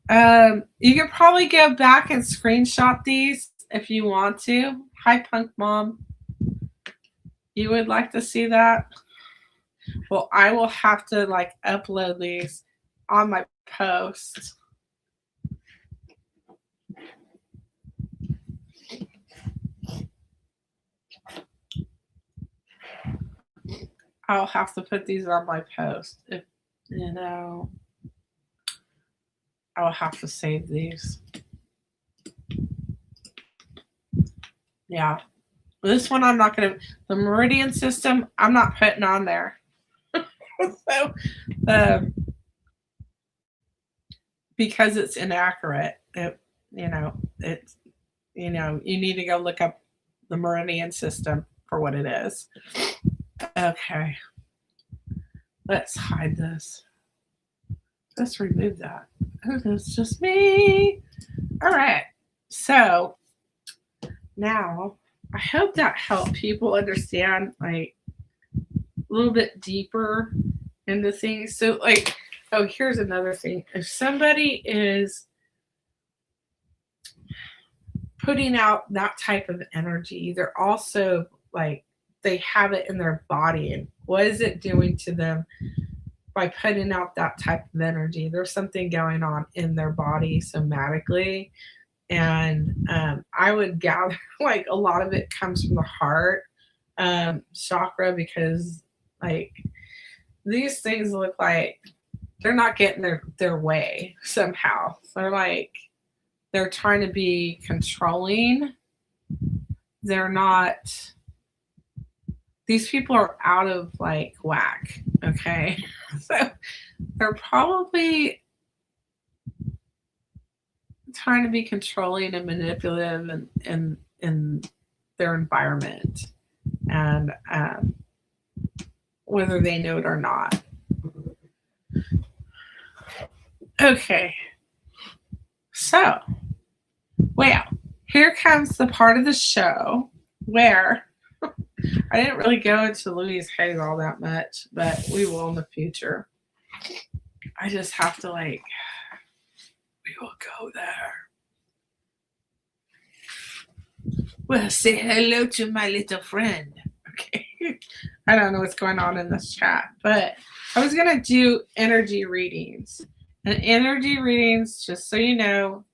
you can probably go back and screenshot these if you want to. Hi, Punk Mom. You would like to see that? Well, I will have to upload these on my post. I'll have to put these on my post. If I'll have to save these. Yeah. This one I'm not going to, the Meridian system, I'm not putting on there. So, because it's inaccurate. You need to go look up the Meridian system for what it is. Okay. Let's hide this. Let's remove that. Oh, that's just me. All right. So now I hope that helped people understand a little bit deeper into things. So here's another thing. If somebody is putting out that type of energy, they're also they have it in their body, and what is it doing to them by putting out that type of energy? There's something going on in their body somatically, and I would gather a lot of it comes from the heart chakra, because these things look like they're not getting their way somehow. They're trying to be controlling. They're not. These people are out of whack. Okay. So they're probably trying to be controlling and manipulative in their environment, and whether they know it or not. Okay. So, well, here comes the part of the show where I didn't really go into Louise Hayes all that much, but we will in the future. I just have to we will go there. Well, say hello to my little friend. Okay. I don't know what's going on in this chat, but I was going to do energy readings. And energy readings, just so you know,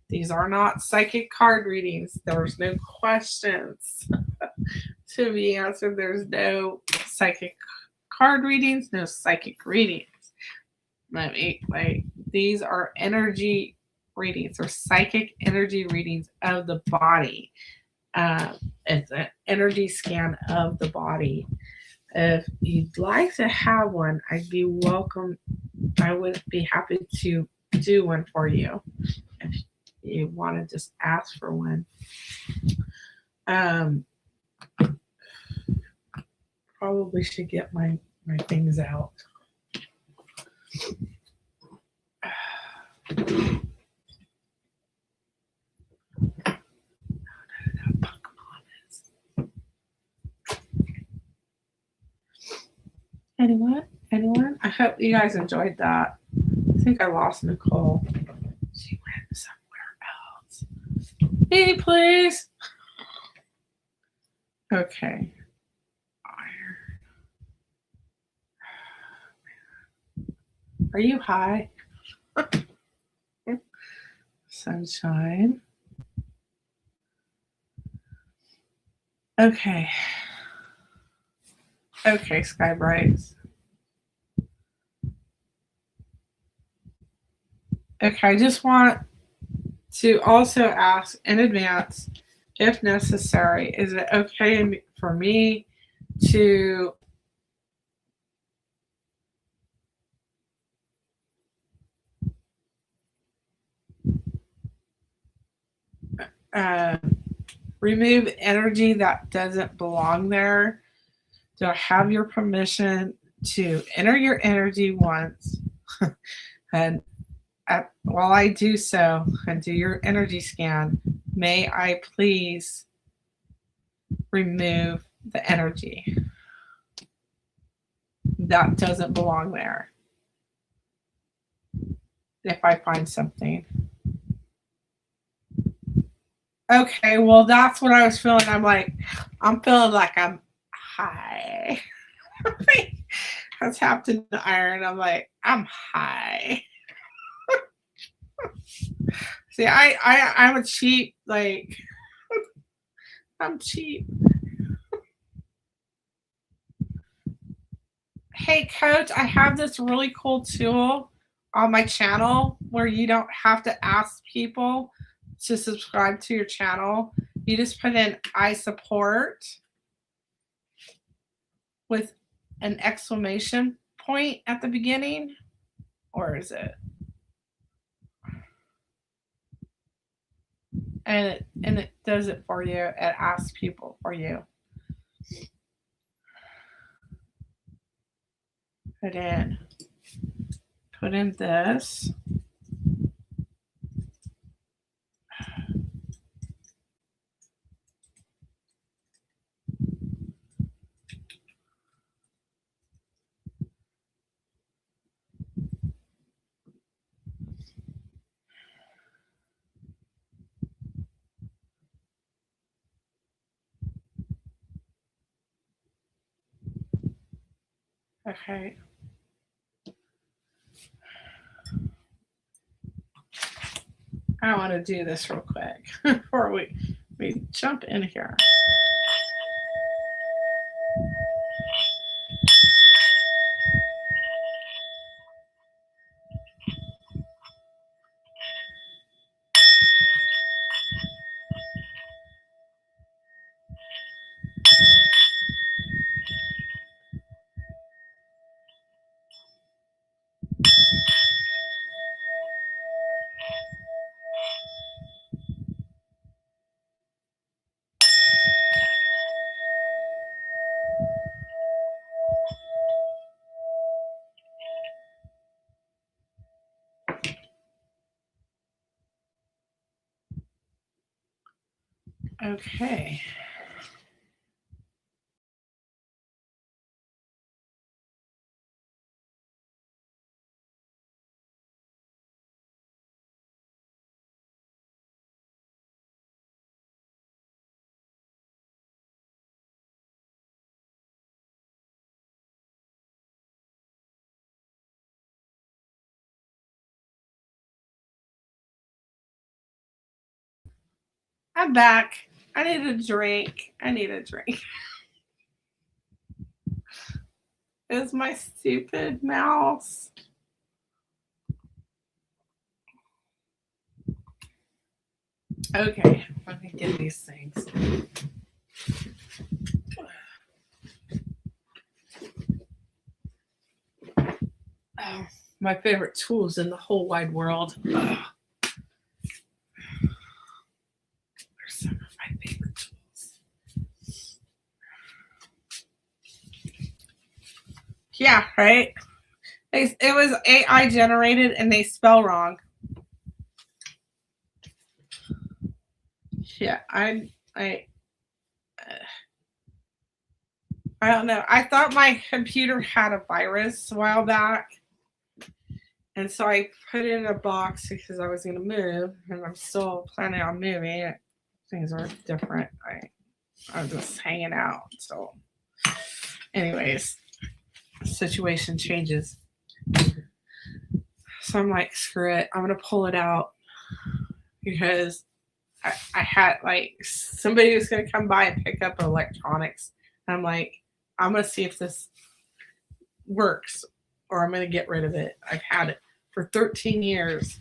these are not psychic card readings. There's no questions to be answered. There's no psychic card readings, no psychic readings. These are energy readings or psychic energy readings of the body. It's an energy scan of the body. If you'd like to have one, I'd be welcome. I would be happy to do one for you if you want to just ask for one. Probably should get my things out. Anyone? I hope you guys enjoyed that. I think I lost Nicole. She went somewhere else. Me, please. Okay. Are you high? Sunshine. Okay. Okay, Sky Brights. Okay, I just want to also ask in advance, if necessary, is it okay for me to remove energy that doesn't belong there? Do I have your permission to enter your energy once? And while I do so and do your energy scan, may I please remove the energy that doesn't belong there if I find something? Okay, well, that's what I was feeling. I'm feeling like I'm high. I tapped into the iron. I'm like, I'm high. See, I'm a cheap, I'm cheap. Hey, Coach, I have this really cool tool on my channel where you don't have to ask people to subscribe to your channel. You just put in I support with an exclamation point at the beginning, or is it? And it does it for you. It asks people for you. Put in this. Okay. I want to do this real quick before we jump in here. Okay. I'm back. I need a drink. It's my stupid mouse. Okay, let me get these things. Oh, my favorite tools in the whole wide world. They're some of my favorite tools. Yeah, right? It was AI generated and they spell wrong. Yeah, I don't know. I thought my computer had a virus a while back. And so I put it in a box because I was going to move, and I'm still planning on moving. Things are different. I'm just hanging out. So, anyways, situation changes. So I'm like, screw it. I'm going to pull it out because I had like somebody was going to come by and pick up electronics. And I'm like, I'm going to see if this works or I'm going to get rid of it. I've had it for 13 years.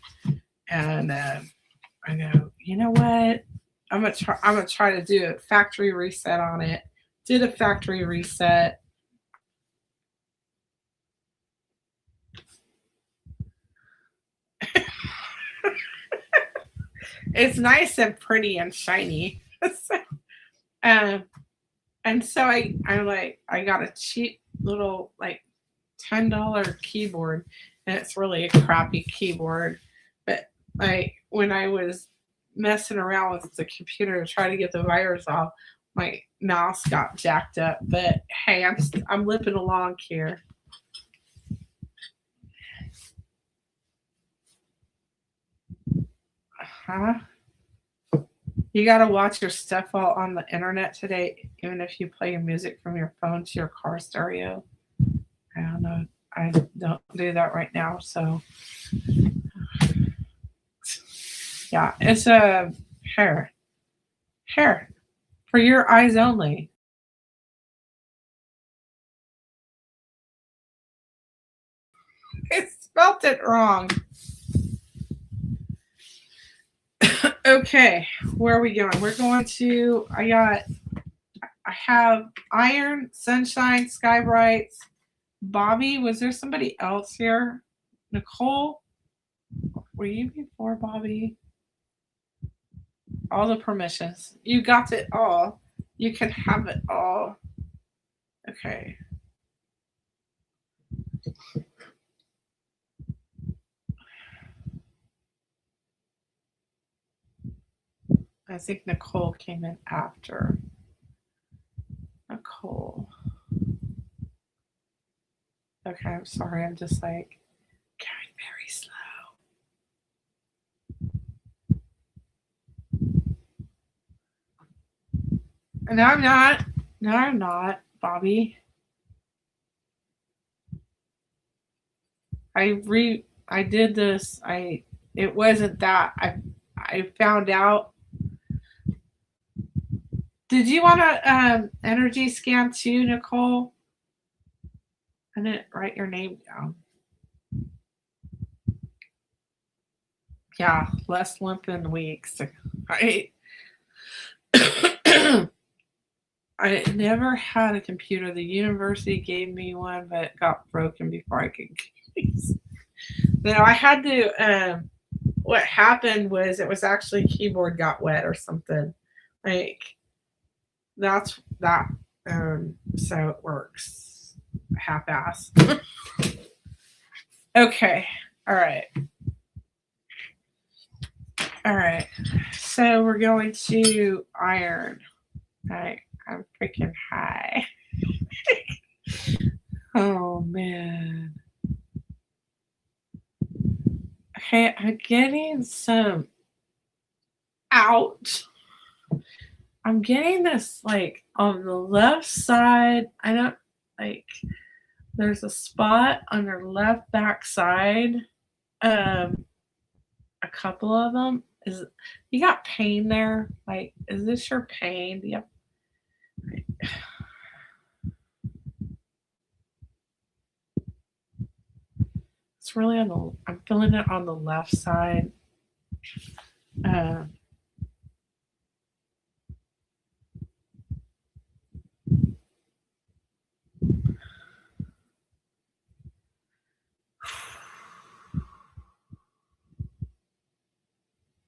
And I go, you know what? I'm gonna try to do a factory reset on it. Did a factory reset. It's nice and pretty and shiny. So, and so I'm like, I got a cheap little like $10 keyboard, and it's really a crappy keyboard. But like when I was messing around with the computer to try to get the virus off, my mouse got jacked up. But hey, I'm limping along here. Huh? You gotta watch your stuff all on the internet today, even if you play your music from your phone to your car stereo. I don't know. I don't do that right now, so yeah, it's a hair for your eyes only. I spelt it wrong. Okay, where are we going? We're going to. I have Iron, Sunshine, Sky Brights, Bobby. Was there somebody else here? Nicole, were you before Bobby? All the permissions. You got it all. You can have it all. Okay. I think Nicole came in after. Nicole. Okay, I'm sorry. I'm just like going very slow. No, I'm not. No, I'm not, Bobby. I did this. It wasn't that. I found out. Did you want to energy scan too, Nicole? I didn't write your name down. Yeah, less limp in weeks. Right? I never had a computer. The university gave me one, but it got broken before I could use. No, I had to. What happened was it was actually keyboard got wet or something. Like that's that. So it works half-ass. Okay. All right. All right. So we're going to iron. I'm freaking high. Oh, man. Okay, I'm getting some out. I'm getting this like on the left side. I don't like there's a spot on your left back side. A couple of them. Is you got pain there? Like, is this your pain? Do you have, it's really on the I'm feeling it on the left side. Uh,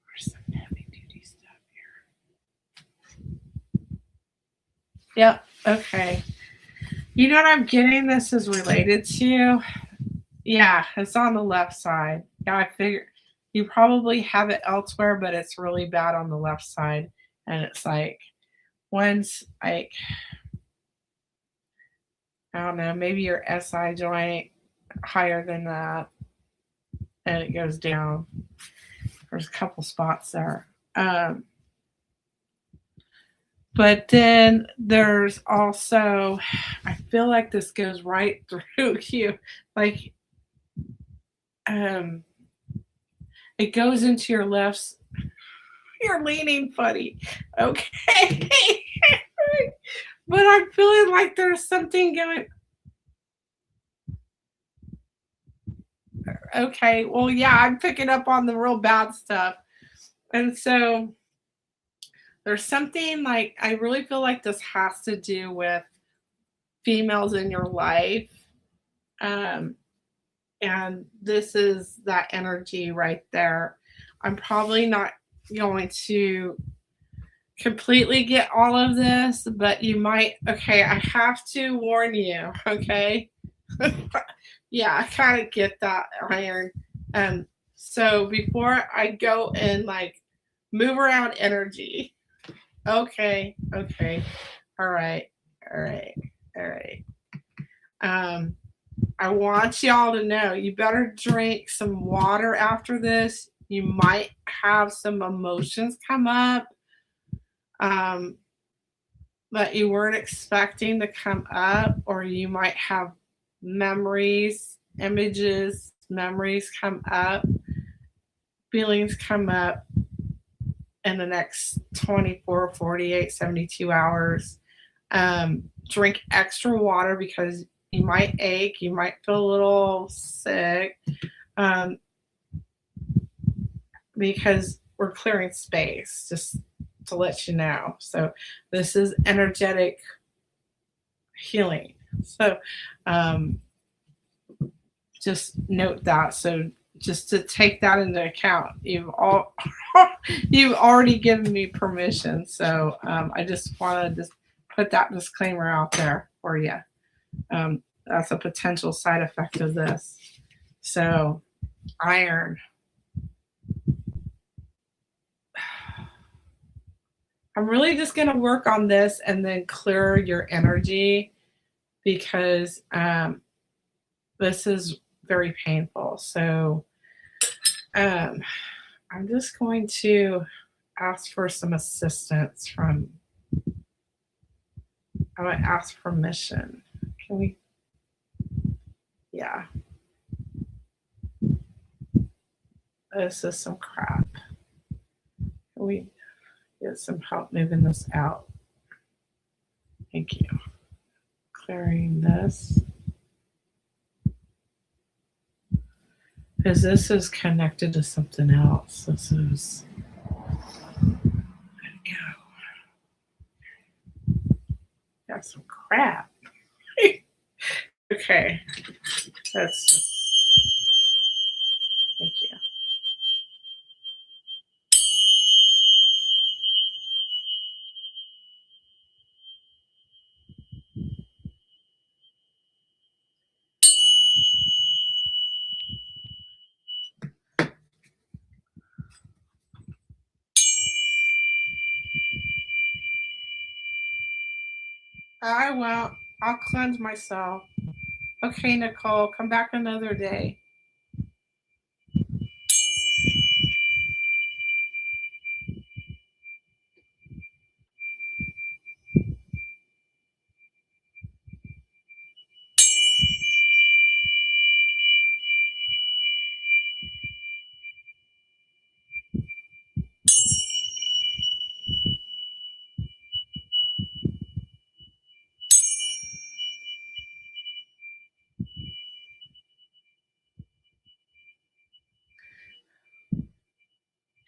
Where's some heavy duty stuff here? Yep. Okay. You know what I'm getting this is related to? Yeah, it's on the left side. Yeah, I figure you probably have it elsewhere, but it's really bad on the left side. And it's like, once, like, I don't know, maybe your SI joint higher than that, and it goes down. There's a couple spots there. But then there's also, I feel like this goes right through you. Like, it goes into your left. You're leaning funny. Okay. But I'm feeling like there's something going. Okay. Well, yeah, I'm picking up on the real bad stuff. And so there's something like, I really feel like this has to do with females in your life. And this is that energy right there. I'm probably not going to completely get all of this, but you might. Okay, I have to warn you. Okay. Yeah, I kind of get that, iron. So before I go and like move around energy. Okay. All right. I want y'all to know you better drink some water after this. You might have some emotions come up that you weren't expecting to come up, or you might have memories, images, memories come up, feelings come up in the next 24, 48, 72 hours. Drink extra water because you might ache, you might feel a little sick, because we're clearing space, just to let you know. So this is energetic healing. So just note that. So just to take that into account, you've already given me permission. So I just want to just put that disclaimer out there for you. That's a potential side effect of this. So, iron. I'm really just going to work on this and then clear your energy, because this is very painful. So, I'm just going to ask for some assistance from. I'm going to ask permission. Can we? Yeah. This is some crap. Can we get some help moving this out? Thank you. Clearing this. Because this is connected to something else. This is. There we go. Got some crap. Okay. That's just. Thank you. I won't. I'll cleanse myself. Okay, Nicole, come back another day.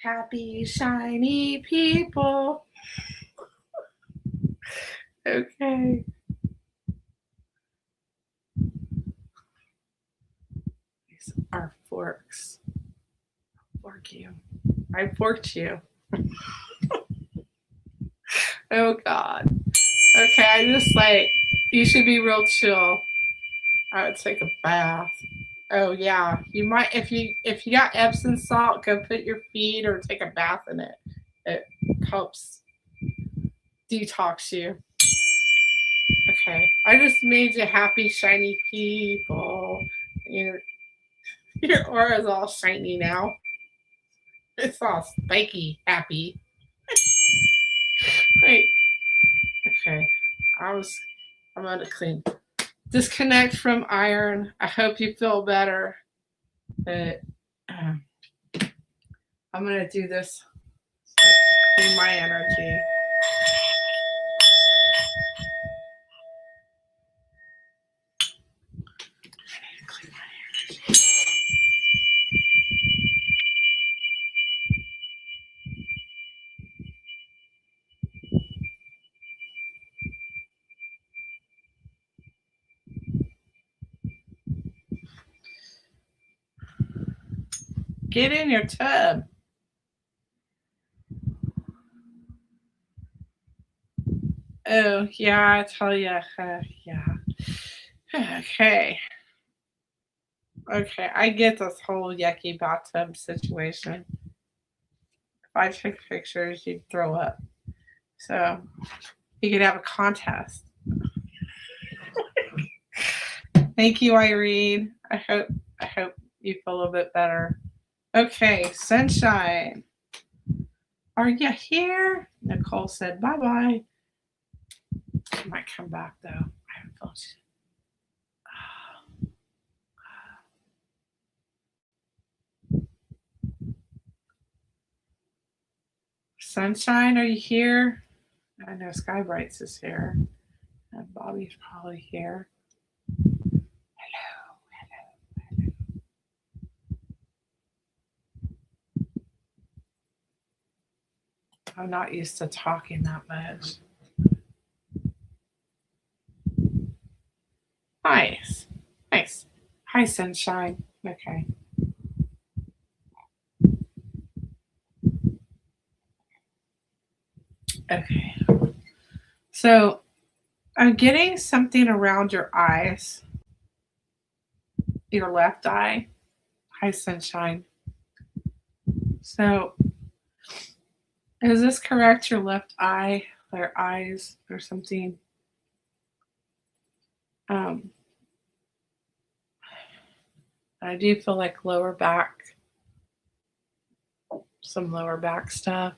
Happy, shiny people. Okay. These are forks. Fork you. I forked you. Oh God. Okay, I just like, you should be real chill. I would take a bath. Oh yeah, you might if you got Epsom salt, go put your feet or take a bath in it. It helps detox you. Okay, I just made you happy, shiny people. Your aura is all shiny now. It's all spiky, happy. Wait. Okay, I'm gonna clean. Disconnect from iron. I hope you feel better. But I'm gonna do this. Clean my energy. Clean my energy. Get in your tub. Oh, yeah, I tell you. Yeah. Okay. Okay, I get this whole yucky bathtub situation. If I took pictures, you'd throw up. So you could have a contest. Thank you, Irene. I hope you feel a little bit better. Okay, sunshine. Are you here? Nicole said bye bye. I might come back though. I haven't felt Sunshine, are you here? I know Sky Brights is here. And Bobby's probably here. Hello, hello, hello. I'm not used to talking that much. Nice. Nice. Hi, Sunshine. Okay. Okay. So I'm getting something around your eyes, your left eye. Hi, Sunshine. So is this correct? Your left eye, or eyes, or something? I do feel like lower back, some lower back stuff.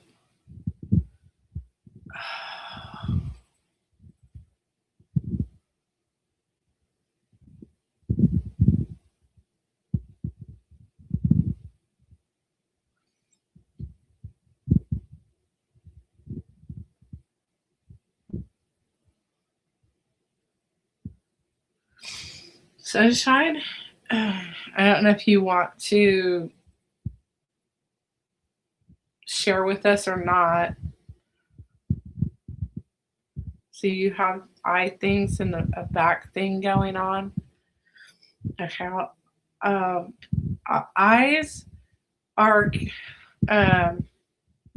Sunshine, I don't know if you want to share with us or not. So you have eye things and a back thing going on. Okay. Eyes are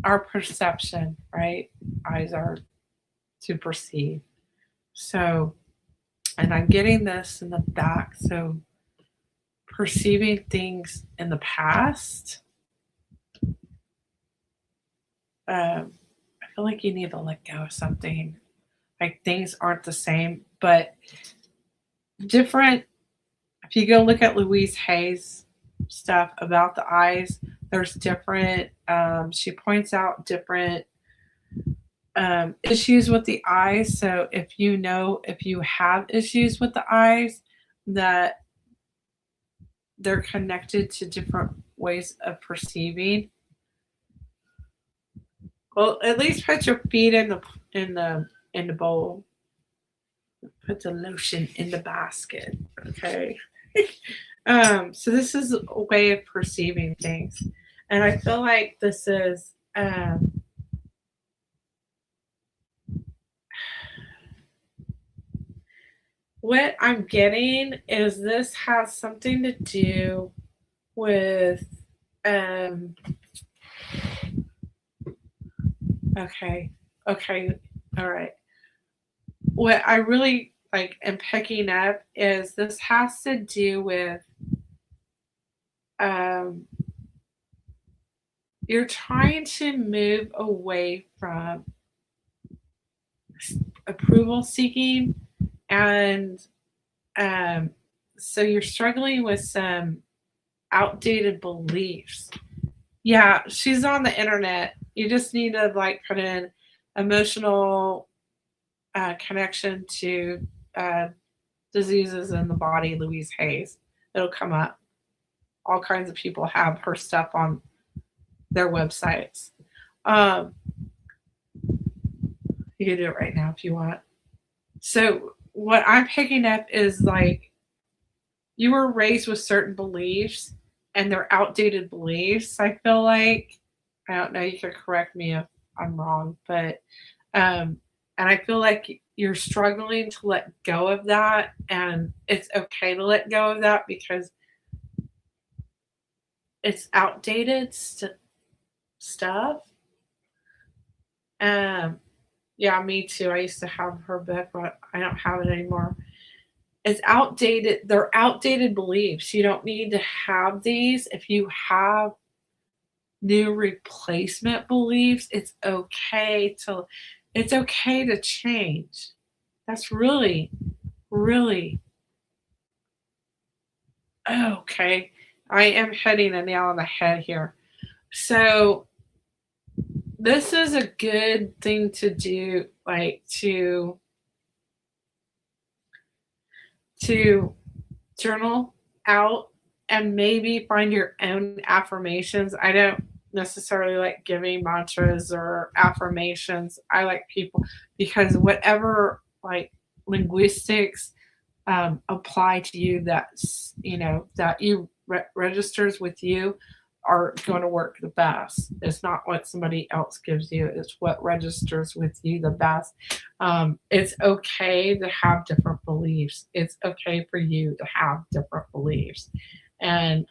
our perception, right? Eyes are to perceive. So, and I'm getting this in the back. So, perceiving things in the past. I feel like you need to let go of something. like things aren't the same, but different. If you go look at Louise Hay's stuff about the eyes, there's different, she points out different issues with the eyes. So if you have issues with the eyes, that they're connected to different ways of perceiving. Well, at least put your feet in the bowl. Put the lotion in the basket. Okay. So this is a way of perceiving things. And I feel like this is what I'm getting is this has something to do with okay, all right. What I really like am picking up is this has to do with you're trying to move away from approval seeking, and so you're struggling with some outdated beliefs. Yeah, she's on the internet. You just need to like put in emotional connection to diseases in the body, Louise Hayes. It'll come up. All kinds of people have her stuff on their websites. You can do it right now if you want. So what I'm picking up is like you were raised with certain beliefs and they're outdated beliefs. I feel like, I don't know, you can correct me if I'm wrong, but and I feel like you're struggling to let go of that, and it's okay to let go of that because it's outdated stuff. Yeah, me too. I used to have her book, but I don't have it anymore. It's outdated. They're outdated beliefs. You don't need to have these. If you have new replacement beliefs, it's okay to change. That's really, really okay. I am hitting a nail on the head here. So this is a good thing to do, like to journal out and maybe find your own affirmations. I don't necessarily like giving mantras or affirmations. I like people because whatever like linguistics apply to you, that's that you registers with you, are going to work the best. It's not what somebody else gives you, it's what registers with you the best. It's okay to have different beliefs. It's okay for you to have different beliefs and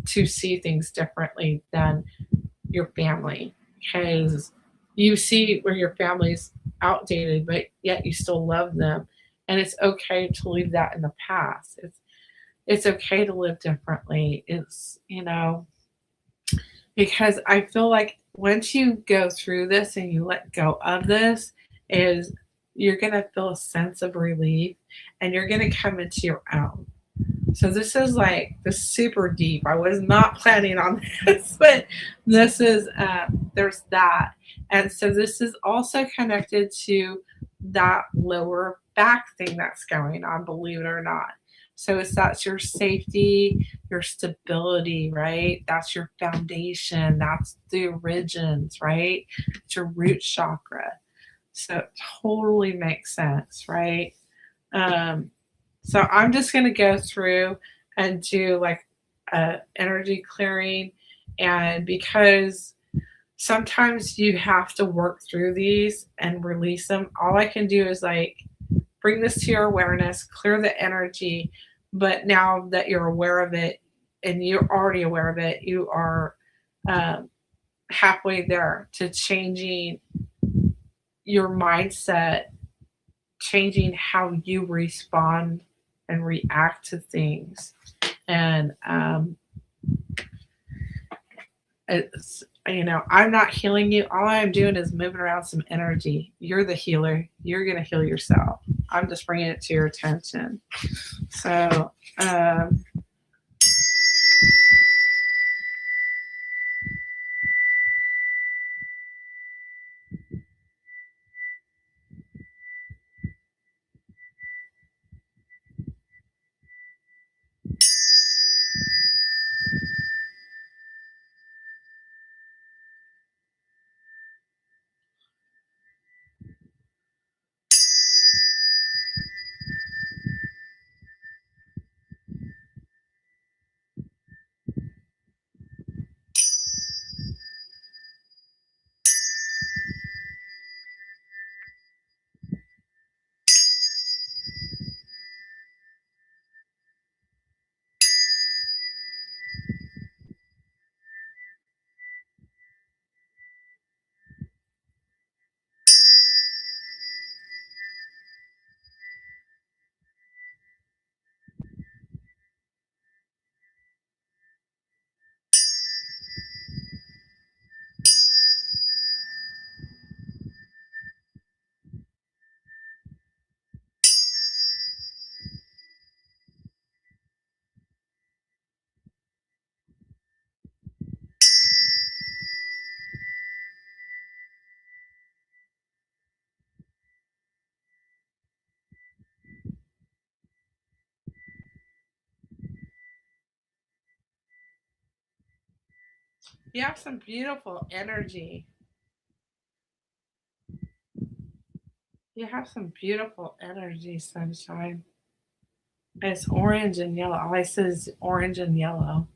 to see things differently than your family, because you see where your family's outdated, but yet you still love them. And it's okay to leave that in the past. It's okay to live differently. It's, because I feel like once you go through this and you let go of this, is you're going to feel a sense of relief and you're going to come into your own. So this is like this super deep. I was not planning on this, but this is there's that. And so this is also connected to that lower back thing that's going on, believe it or not. So that's your safety, your stability, right? That's your foundation. That's the origins, right? It's your root chakra. So it totally makes sense, right? So I'm just going to go through and do like energy clearing. And because sometimes you have to work through these and release them, all I can do is like bring this to your awareness, clear the energy. But now that you're aware of it and you're already aware of it, you are halfway there to changing your mindset, changing how you respond and react to things. And It's, I'm not healing you. All I'm doing is moving around some energy. You're the healer. You're going to heal yourself. I'm just bringing it to your attention. So, you have some beautiful energy. You have some beautiful energy, sunshine. It's orange and yellow. All I said is orange and yellow.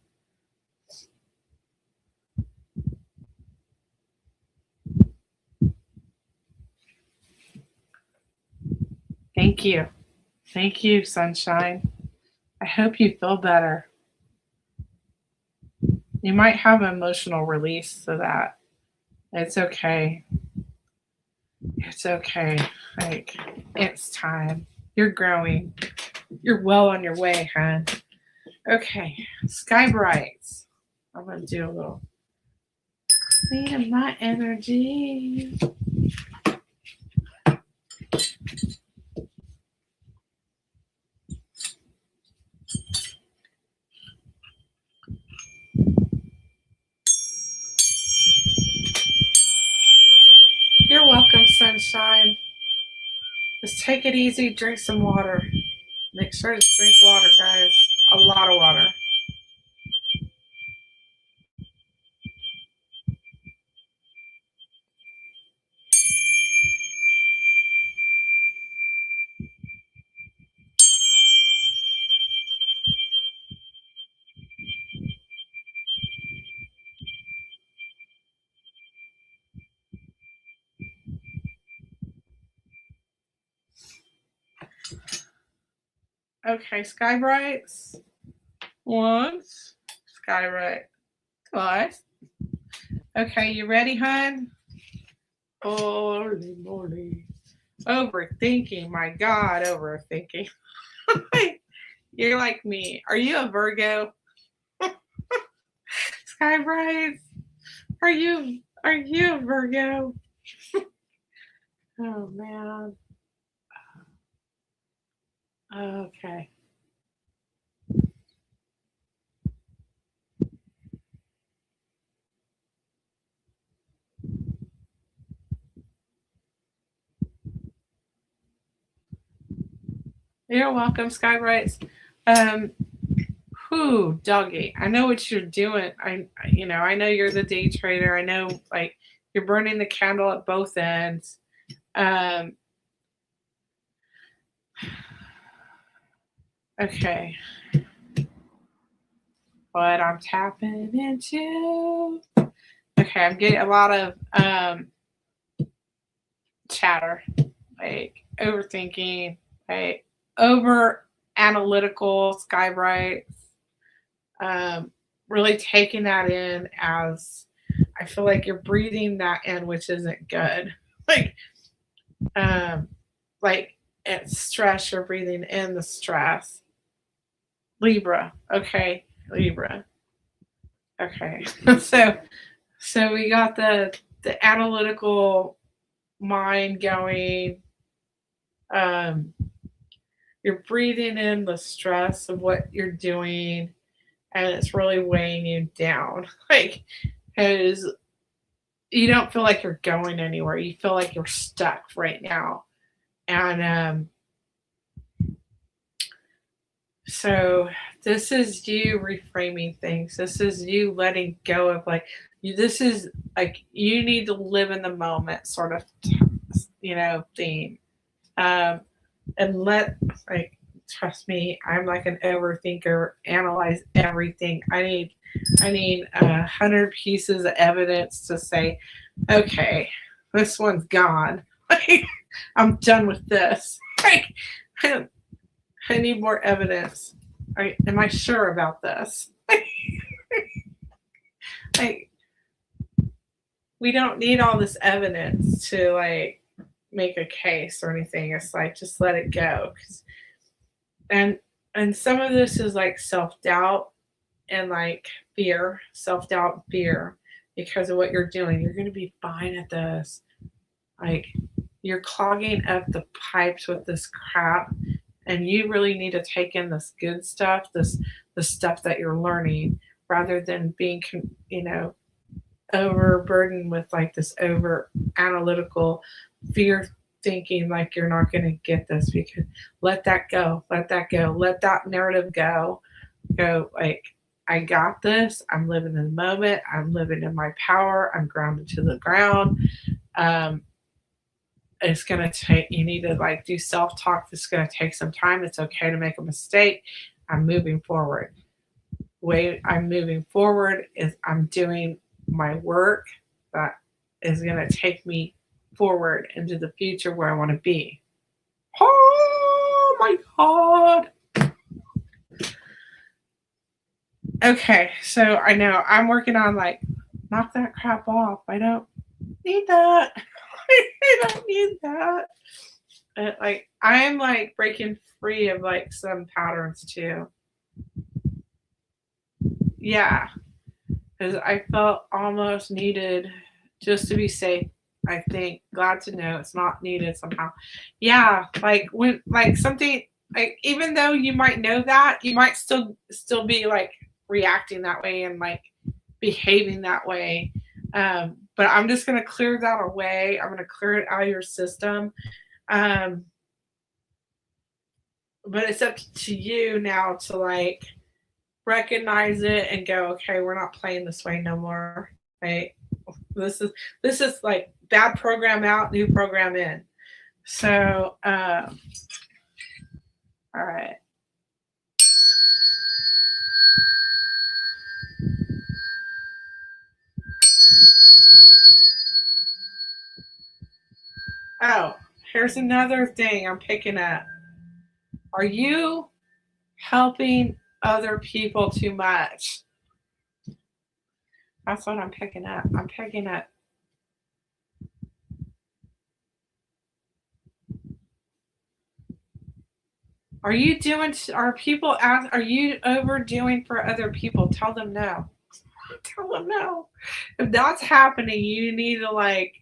Thank you. Thank you, sunshine. I hope you feel better. You might have emotional release so that it's okay. It's okay. Like, it's time. You're growing. You're well on your way, hon. Okay, Sky Brights. I'm going to do a little clean of my energy. You're welcome, sunshine. Just take it easy, drink some water. Make sure to drink water, guys. A lot of water. Okay, Sky Brights. Once. Sky Bright. Twice. Okay, you ready, hon? Holy moly. Overthinking. My God, overthinking. You're like me. Are you a Virgo? Sky Brights. Are you a Virgo? Oh man. Okay. You're welcome, Sky Brights. Doggy. I know what you're doing. I know you're the day trader. I know, like, you're burning the candle at both ends. Okay. What I'm tapping into. Okay, I'm getting a lot of chatter, like overthinking, like over analytical, Sky Brights. Really taking that in as I feel like you're breathing that in, which isn't good. Like it's stress, you're breathing in the stress. Libra. Okay, Libra. Okay. So we got the analytical mind going. You're breathing in the stress of what you're doing, and it's really weighing you down. Like, because you don't feel like you're going anywhere. You feel like you're stuck right now. And so this is you reframing things. This is you letting go of like, this is like, you need to live in the moment sort of, theme. Um, and like, trust me, I'm like an overthinker, analyze everything. I need 100 pieces of evidence to say, okay, this one's gone. Like, I'm done with this. Like, I need more evidence. Am I sure about this? Like, we don't need all this evidence to like make a case or anything. It's like, just let it go. And some of this is like self-doubt and like fear, self-doubt, fear, because of what you're doing. You're going to be fine at this. Like, you're clogging up the pipes with this crap, and you really need to take in this good stuff, the stuff that you're learning, rather than being, overburdened with like this over analytical fear thinking like you're not going to get this. Because let that go, let that go, let that narrative go like, I got this. I'm living in the moment. I'm living in my power. I'm grounded to the ground. It's going to take, you need to like do self-talk. It's going to take some time. It's okay to make a mistake. I'm moving forward. Way I'm moving forward is I'm doing my work that is going to take me forward into the future where I want to be. Oh my God. Okay, so I know I'm working on like, knock that crap off. I don't need that. I don't need that. Like, I'm like breaking free of like some patterns too. Yeah, because I felt almost needed just to be safe. I think, glad to know it's not needed somehow. Yeah, like when like something, like, even though you might know that, you might still be like reacting that way and like behaving that way. But I'm just gonna clear that away. I'm gonna clear it out of your system. But it's up to you now to like recognize it and go, okay, we're not playing this way no more. Right? This is like bad program out, new program in. So, all right. Oh, here's another thing I'm picking up. Are you helping other people too much? That's what I'm picking up. I'm picking up. Are you doing, are people ask, are you overdoing for other people? Tell them no. Tell them no. If that's happening, you need to like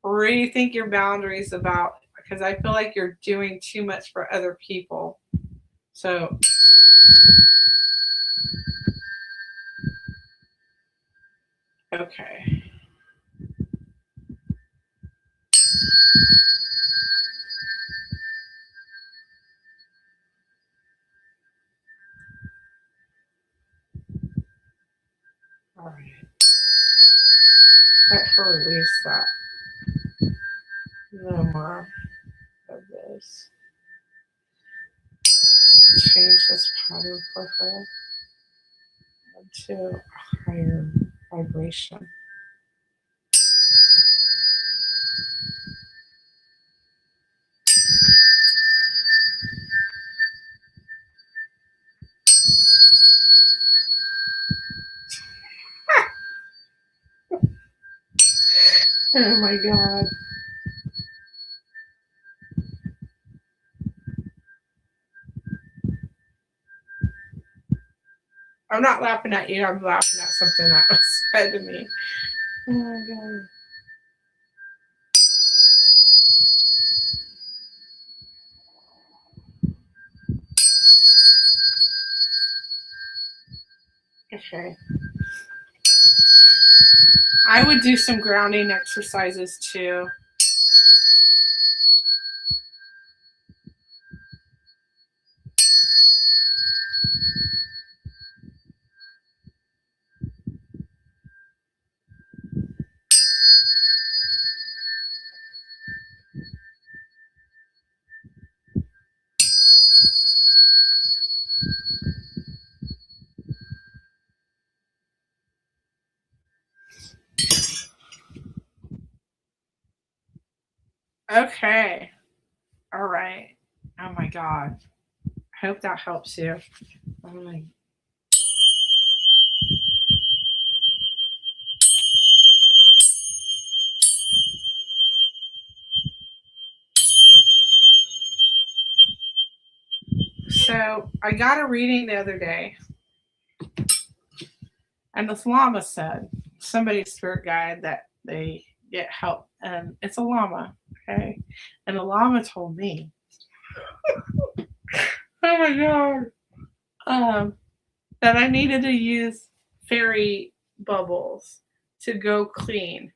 rethink your boundaries about, because I feel like you're doing too much for other people. So, okay. All right. Let her release that. No more of this. Change this pattern for her to a higher vibration. Oh my God. I'm not laughing at you. I'm laughing at something that was said to me. Oh my God. Okay. I would do some grounding exercises too. Okay. All right. Oh my God. I hope that helps you. Oh my. So I got a reading the other day, and this llama said, somebody's spirit guide, that they get help, and it's a llama, okay? And the llama told me, oh my God, that I needed to use fairy bubbles to go clean.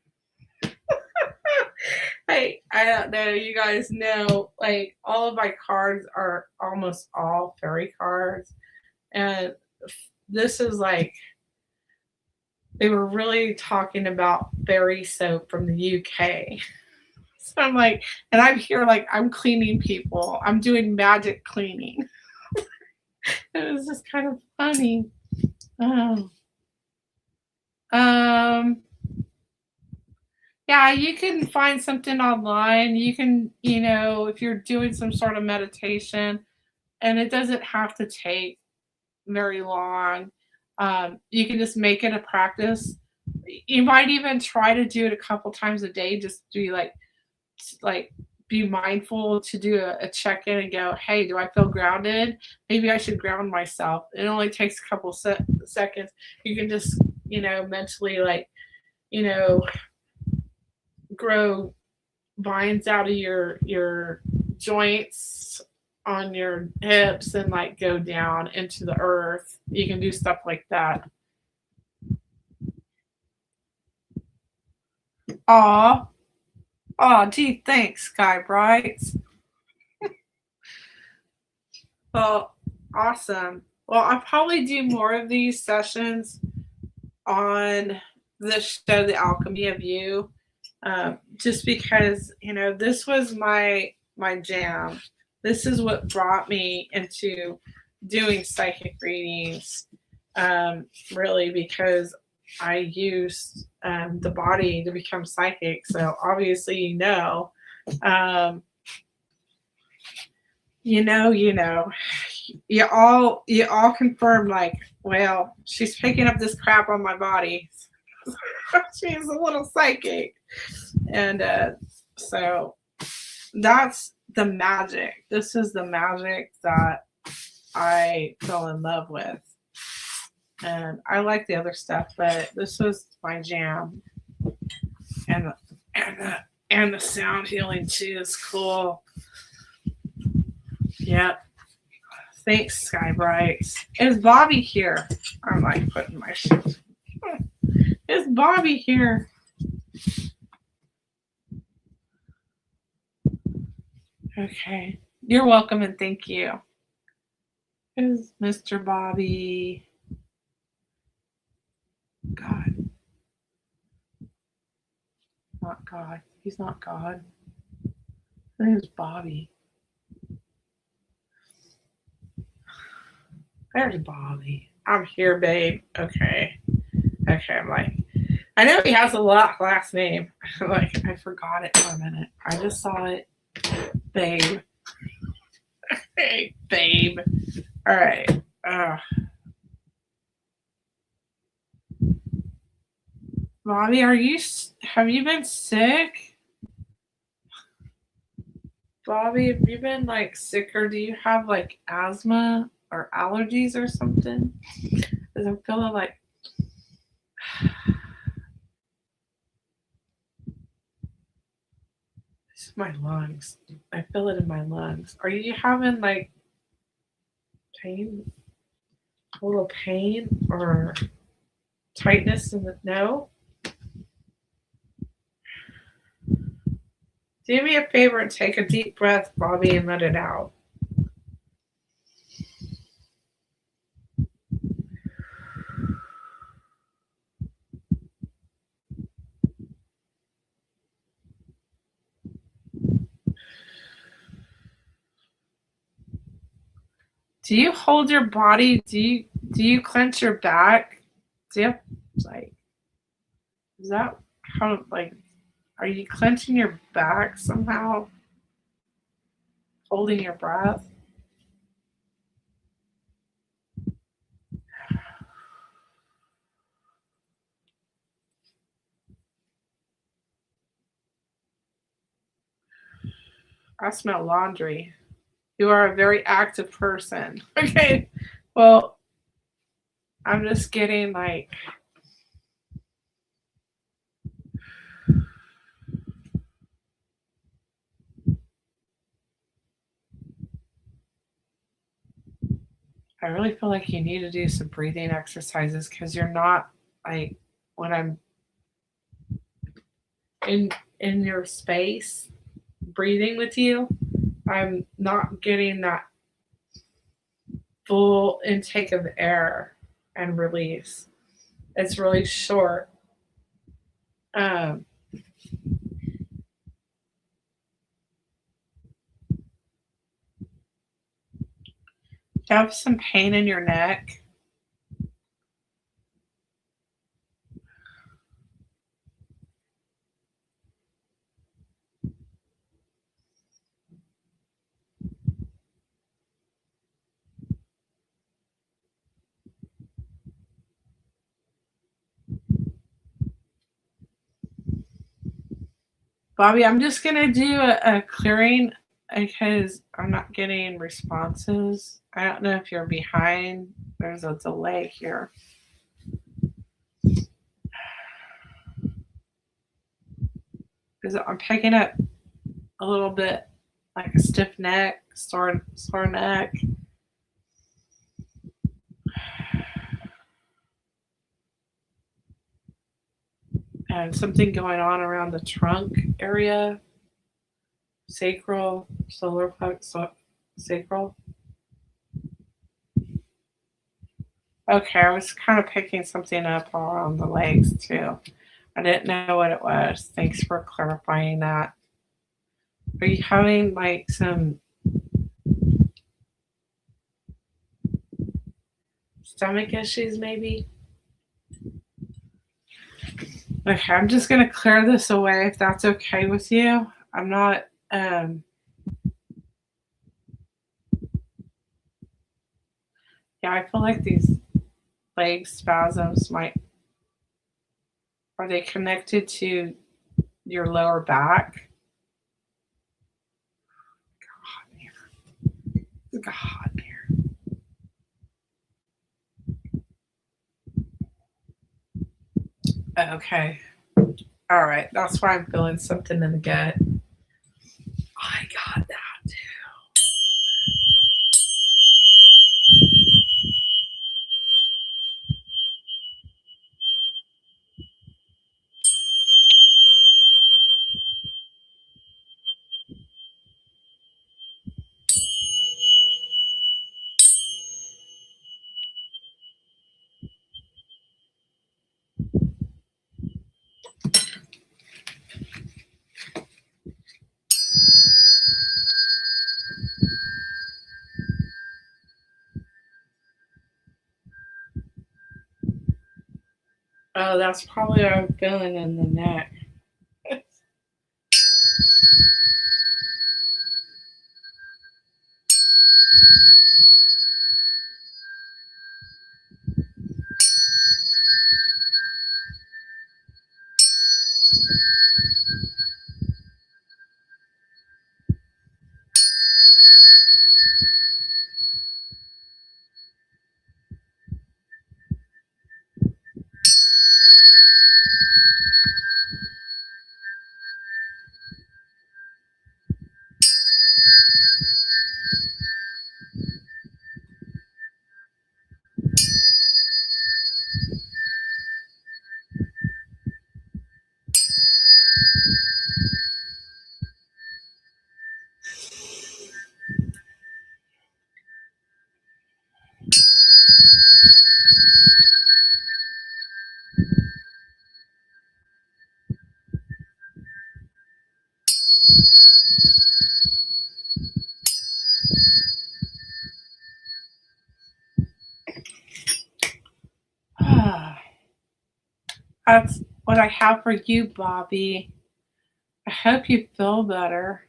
I don't know, you guys know, like, all of my cards are almost all fairy cards, and this is like, they were really talking about fairy soap from the UK. So I'm like, and I'm here like I'm cleaning people. I'm doing magic cleaning. It was just kind of funny. Yeah, you can find something online. You can, if you're doing some sort of meditation, and it doesn't have to take very long. You can just make it a practice. You might even try to do it a couple times a day. Just do like be mindful to do a check-in and go, hey, do I feel grounded? Maybe I should ground myself. It only takes a couple seconds. You can just, mentally, like, grow vines out of your joints on your hips and like go down into the earth. You can do stuff like that. Aw. Oh, gee, thanks, Sky Brights. Well, awesome. Well, I'll probably do more of these sessions on this show, The Alchemy of You, just because, this was my jam. This is what brought me into doing psychic readings, really, because I used the body to become psychic. So obviously, you all confirm, like, well, she's picking up this crap on my body. She's a little psychic. And so that's the magic. This is the magic that I fell in love with. And I like the other stuff, but this was my jam. And the sound healing too is cool. Yep. Thanks, Sky Brights. Is Bobby here? I'm like putting my shit. Is Bobby here? Okay. You're welcome and thank you. Is Mr. Bobby? God. Not God. He's not God. His name is Bobby. There's Bobby. I'm here, babe. Okay. I'm like, I know he has a last name. Like, I forgot it for a minute. I just saw it. Babe. Hey, babe. All right. Bobby, have you been sick? Bobby, have you been like sick, or do you have like asthma or allergies or something? Because I'm feeling like this is my lungs. I feel it in my lungs. Are you having like pain? A little pain or tightness in the no? Do me a favor and take a deep breath, Bobby, and let it out. Do you hold your body? Do you clench your back? Do you have, like, is that how, like, are you clenching your back somehow? Holding your breath? I smell laundry. You are a very active person. Okay. Well, I'm just getting like, I really feel like you need to do some breathing exercises because you're not like when I'm in your space breathing with you, I'm not getting that full intake of air and release. It's really short. Um, you have some pain in your neck. Bobby, I'm just going to do a clearing because I'm not getting responses. I don't know if you're behind. There's a delay here. Because I'm picking up a little bit like a stiff neck, sore neck. And something going on around the trunk area, sacral, solar plexus, sacral. Okay, I was kind of picking something up around the legs too. I didn't know what it was. Thanks for clarifying that. Are you having like some stomach issues maybe? Okay, I'm just going to clear this away if that's okay with you. I'm not, yeah, I feel like these leg spasms are they connected to your lower back? It's hot in here. Okay. All right. That's why I'm feeling something in the gut. I got that too. Oh, that's probably what I'm feeling in the neck. That's what I have for you, Bobby. I hope you feel better.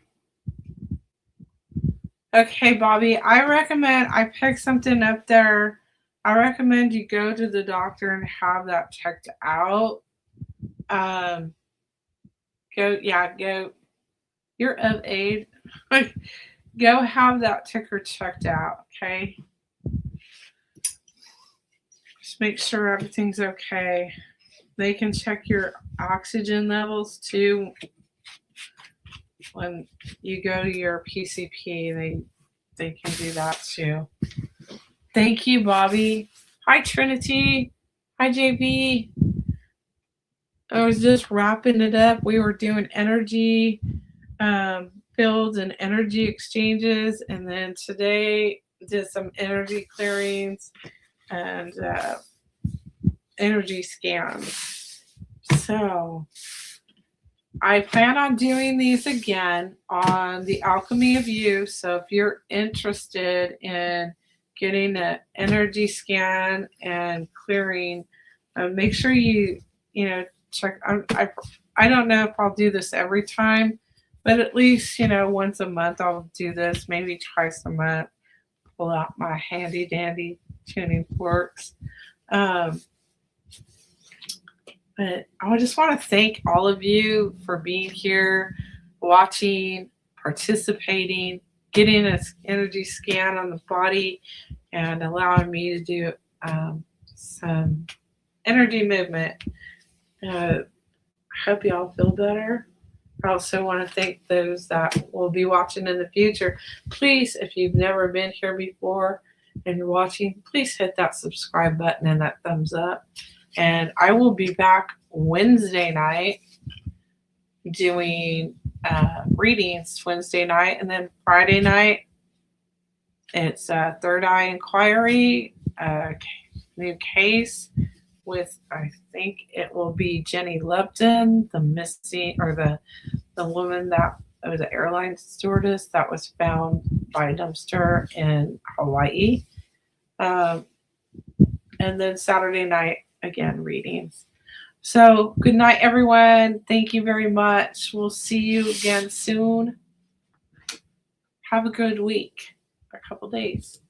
Okay, Bobby, I recommend I picked something up there. I recommend you go to the doctor and have that checked out. Um, go. You're of age. Go have that ticker checked out, okay? Just make sure everything's okay. They can check your oxygen levels too. When you go to your PCP, they can do that too. Thank you, Bobby. Hi, Trinity. Hi, JB. I was just wrapping it up. We were doing energy fields and energy exchanges, and then today did some energy clearings and energy scans. So I plan on doing these again on the Alchemy of You. So if you're interested in getting an energy scan and clearing, make sure you check. I don't know if I'll do this every time, but at least once a month I'll do this. Maybe twice a month. Pull out my handy dandy tuning forks. But I just want to thank all of you for being here, watching, participating, getting an energy scan on the body, and allowing me to do some energy movement. I hope you all feel better. I also want to thank those that will be watching in the future. Please, if you've never been here before and you're watching, please hit that subscribe button and that thumbs up. And I will be back Wednesday night doing readings Wednesday night. And then Friday night, it's Third Eye Inquiry, new case with, I think it will be Jenny Lupton, the missing, or the woman that was an airline stewardess that was found by a dumpster in Hawaii. And then Saturday night, again, readings. So good night, everyone. Thank you very much. We'll see you again soon. Have a good week, a couple days.